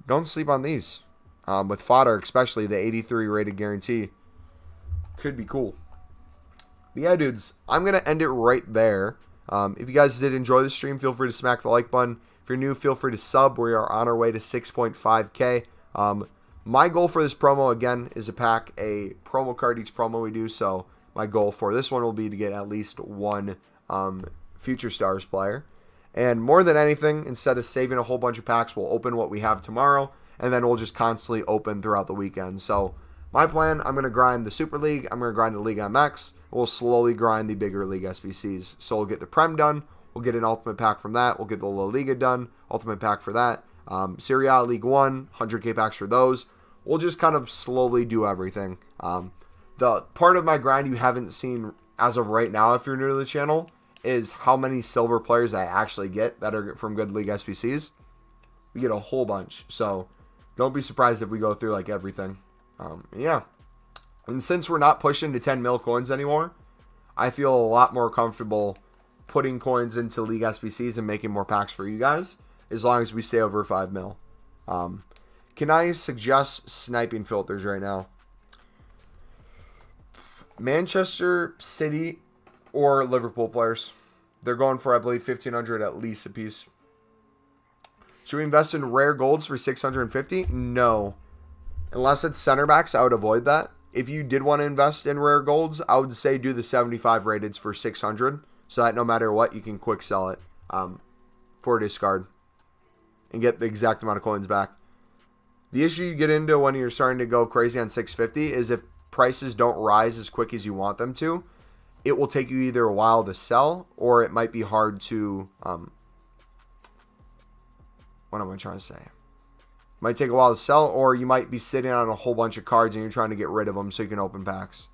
S1: don't sleep on these. With fodder, especially the 83 rated guarantee. Could be cool. But yeah, dudes, I'm going to end it right there. If you guys did enjoy the stream, feel free to smack the like button. If you're new, feel free to sub. We are on our way to 6.5K. My goal for this promo, again, is to pack a promo card each promo we do. So my goal for this one will be to get at least one Future Stars player. And more than anything, instead of saving a whole bunch of packs, we'll open what we have tomorrow, and then we'll just constantly open throughout the weekend. So my plan, I'm going to grind the Super League, I'm going to grind the League MX, we'll slowly grind the bigger League SBCs. So we'll get the Prem done, we'll get an Ultimate Pack from that, we'll get the La Liga done, Ultimate Pack for that, Serie A League 1, 100k packs for those. We'll just kind of slowly do everything. The part of my grind you haven't seen as of right now, if you're new to the channel, is how many silver players I actually get that are from good League SBCs. We get a whole bunch, so don't be surprised if we go through like everything. Yeah. And since we're not pushing to 10 mil coins anymore, I feel a lot more comfortable putting coins into League SBCs and making more packs for you guys, as long as we stay over 5 mil. Can I suggest sniping filters right now? Manchester City or Liverpool players. They're going for, I believe, 1,500 at least a piece. Should we invest in rare golds for 650? No. Unless it's center backs, I would avoid that. If you did want to invest in rare golds, I would say do the 75 rated for 600, so that no matter what, you can quick sell it for discard and get the exact amount of coins back. The issue you get into when you're starting to go crazy on 650 is if prices don't rise as quick as you want them to, it will take you either a while to sell, or it might be hard to, what am I trying to say? It might take a while to sell, or you might be sitting on a whole bunch of cards and you're trying to get rid of them so you can open packs.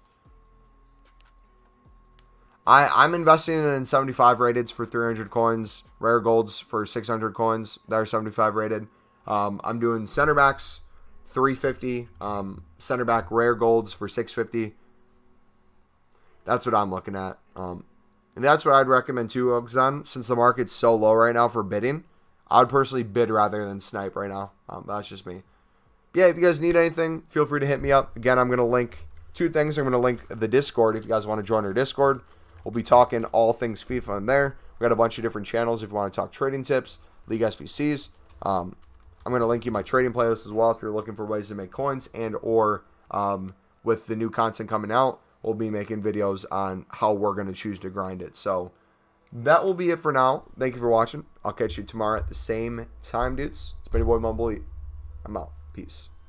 S1: I'm investing in 75 rateds for 300 coins, rare golds for 600 coins that are 75 rated. I'm doing center backs 350, center back rare golds for 650. That's what I'm looking at. And that's what I'd recommend too, Ogzan, since the market's so low right now for bidding. I would personally bid rather than snipe right now. That's just me. Yeah, if you guys need anything, feel free to hit me up. Again, I'm going to link two things. I'm going to link the Discord if you guys want to join our Discord. We'll be talking all things FIFA in there. We got a bunch of different channels if you want to talk trading tips, League SBCs. I'm going to link you my trading playlist as well if you're looking for ways to make coins, and or with the new content coming out, we'll be making videos on how we're going to choose to grind it. So that will be it for now. Thank you for watching. I'll catch you tomorrow at the same time, dudes. It's been your boy MumboElite. I'm out. Peace.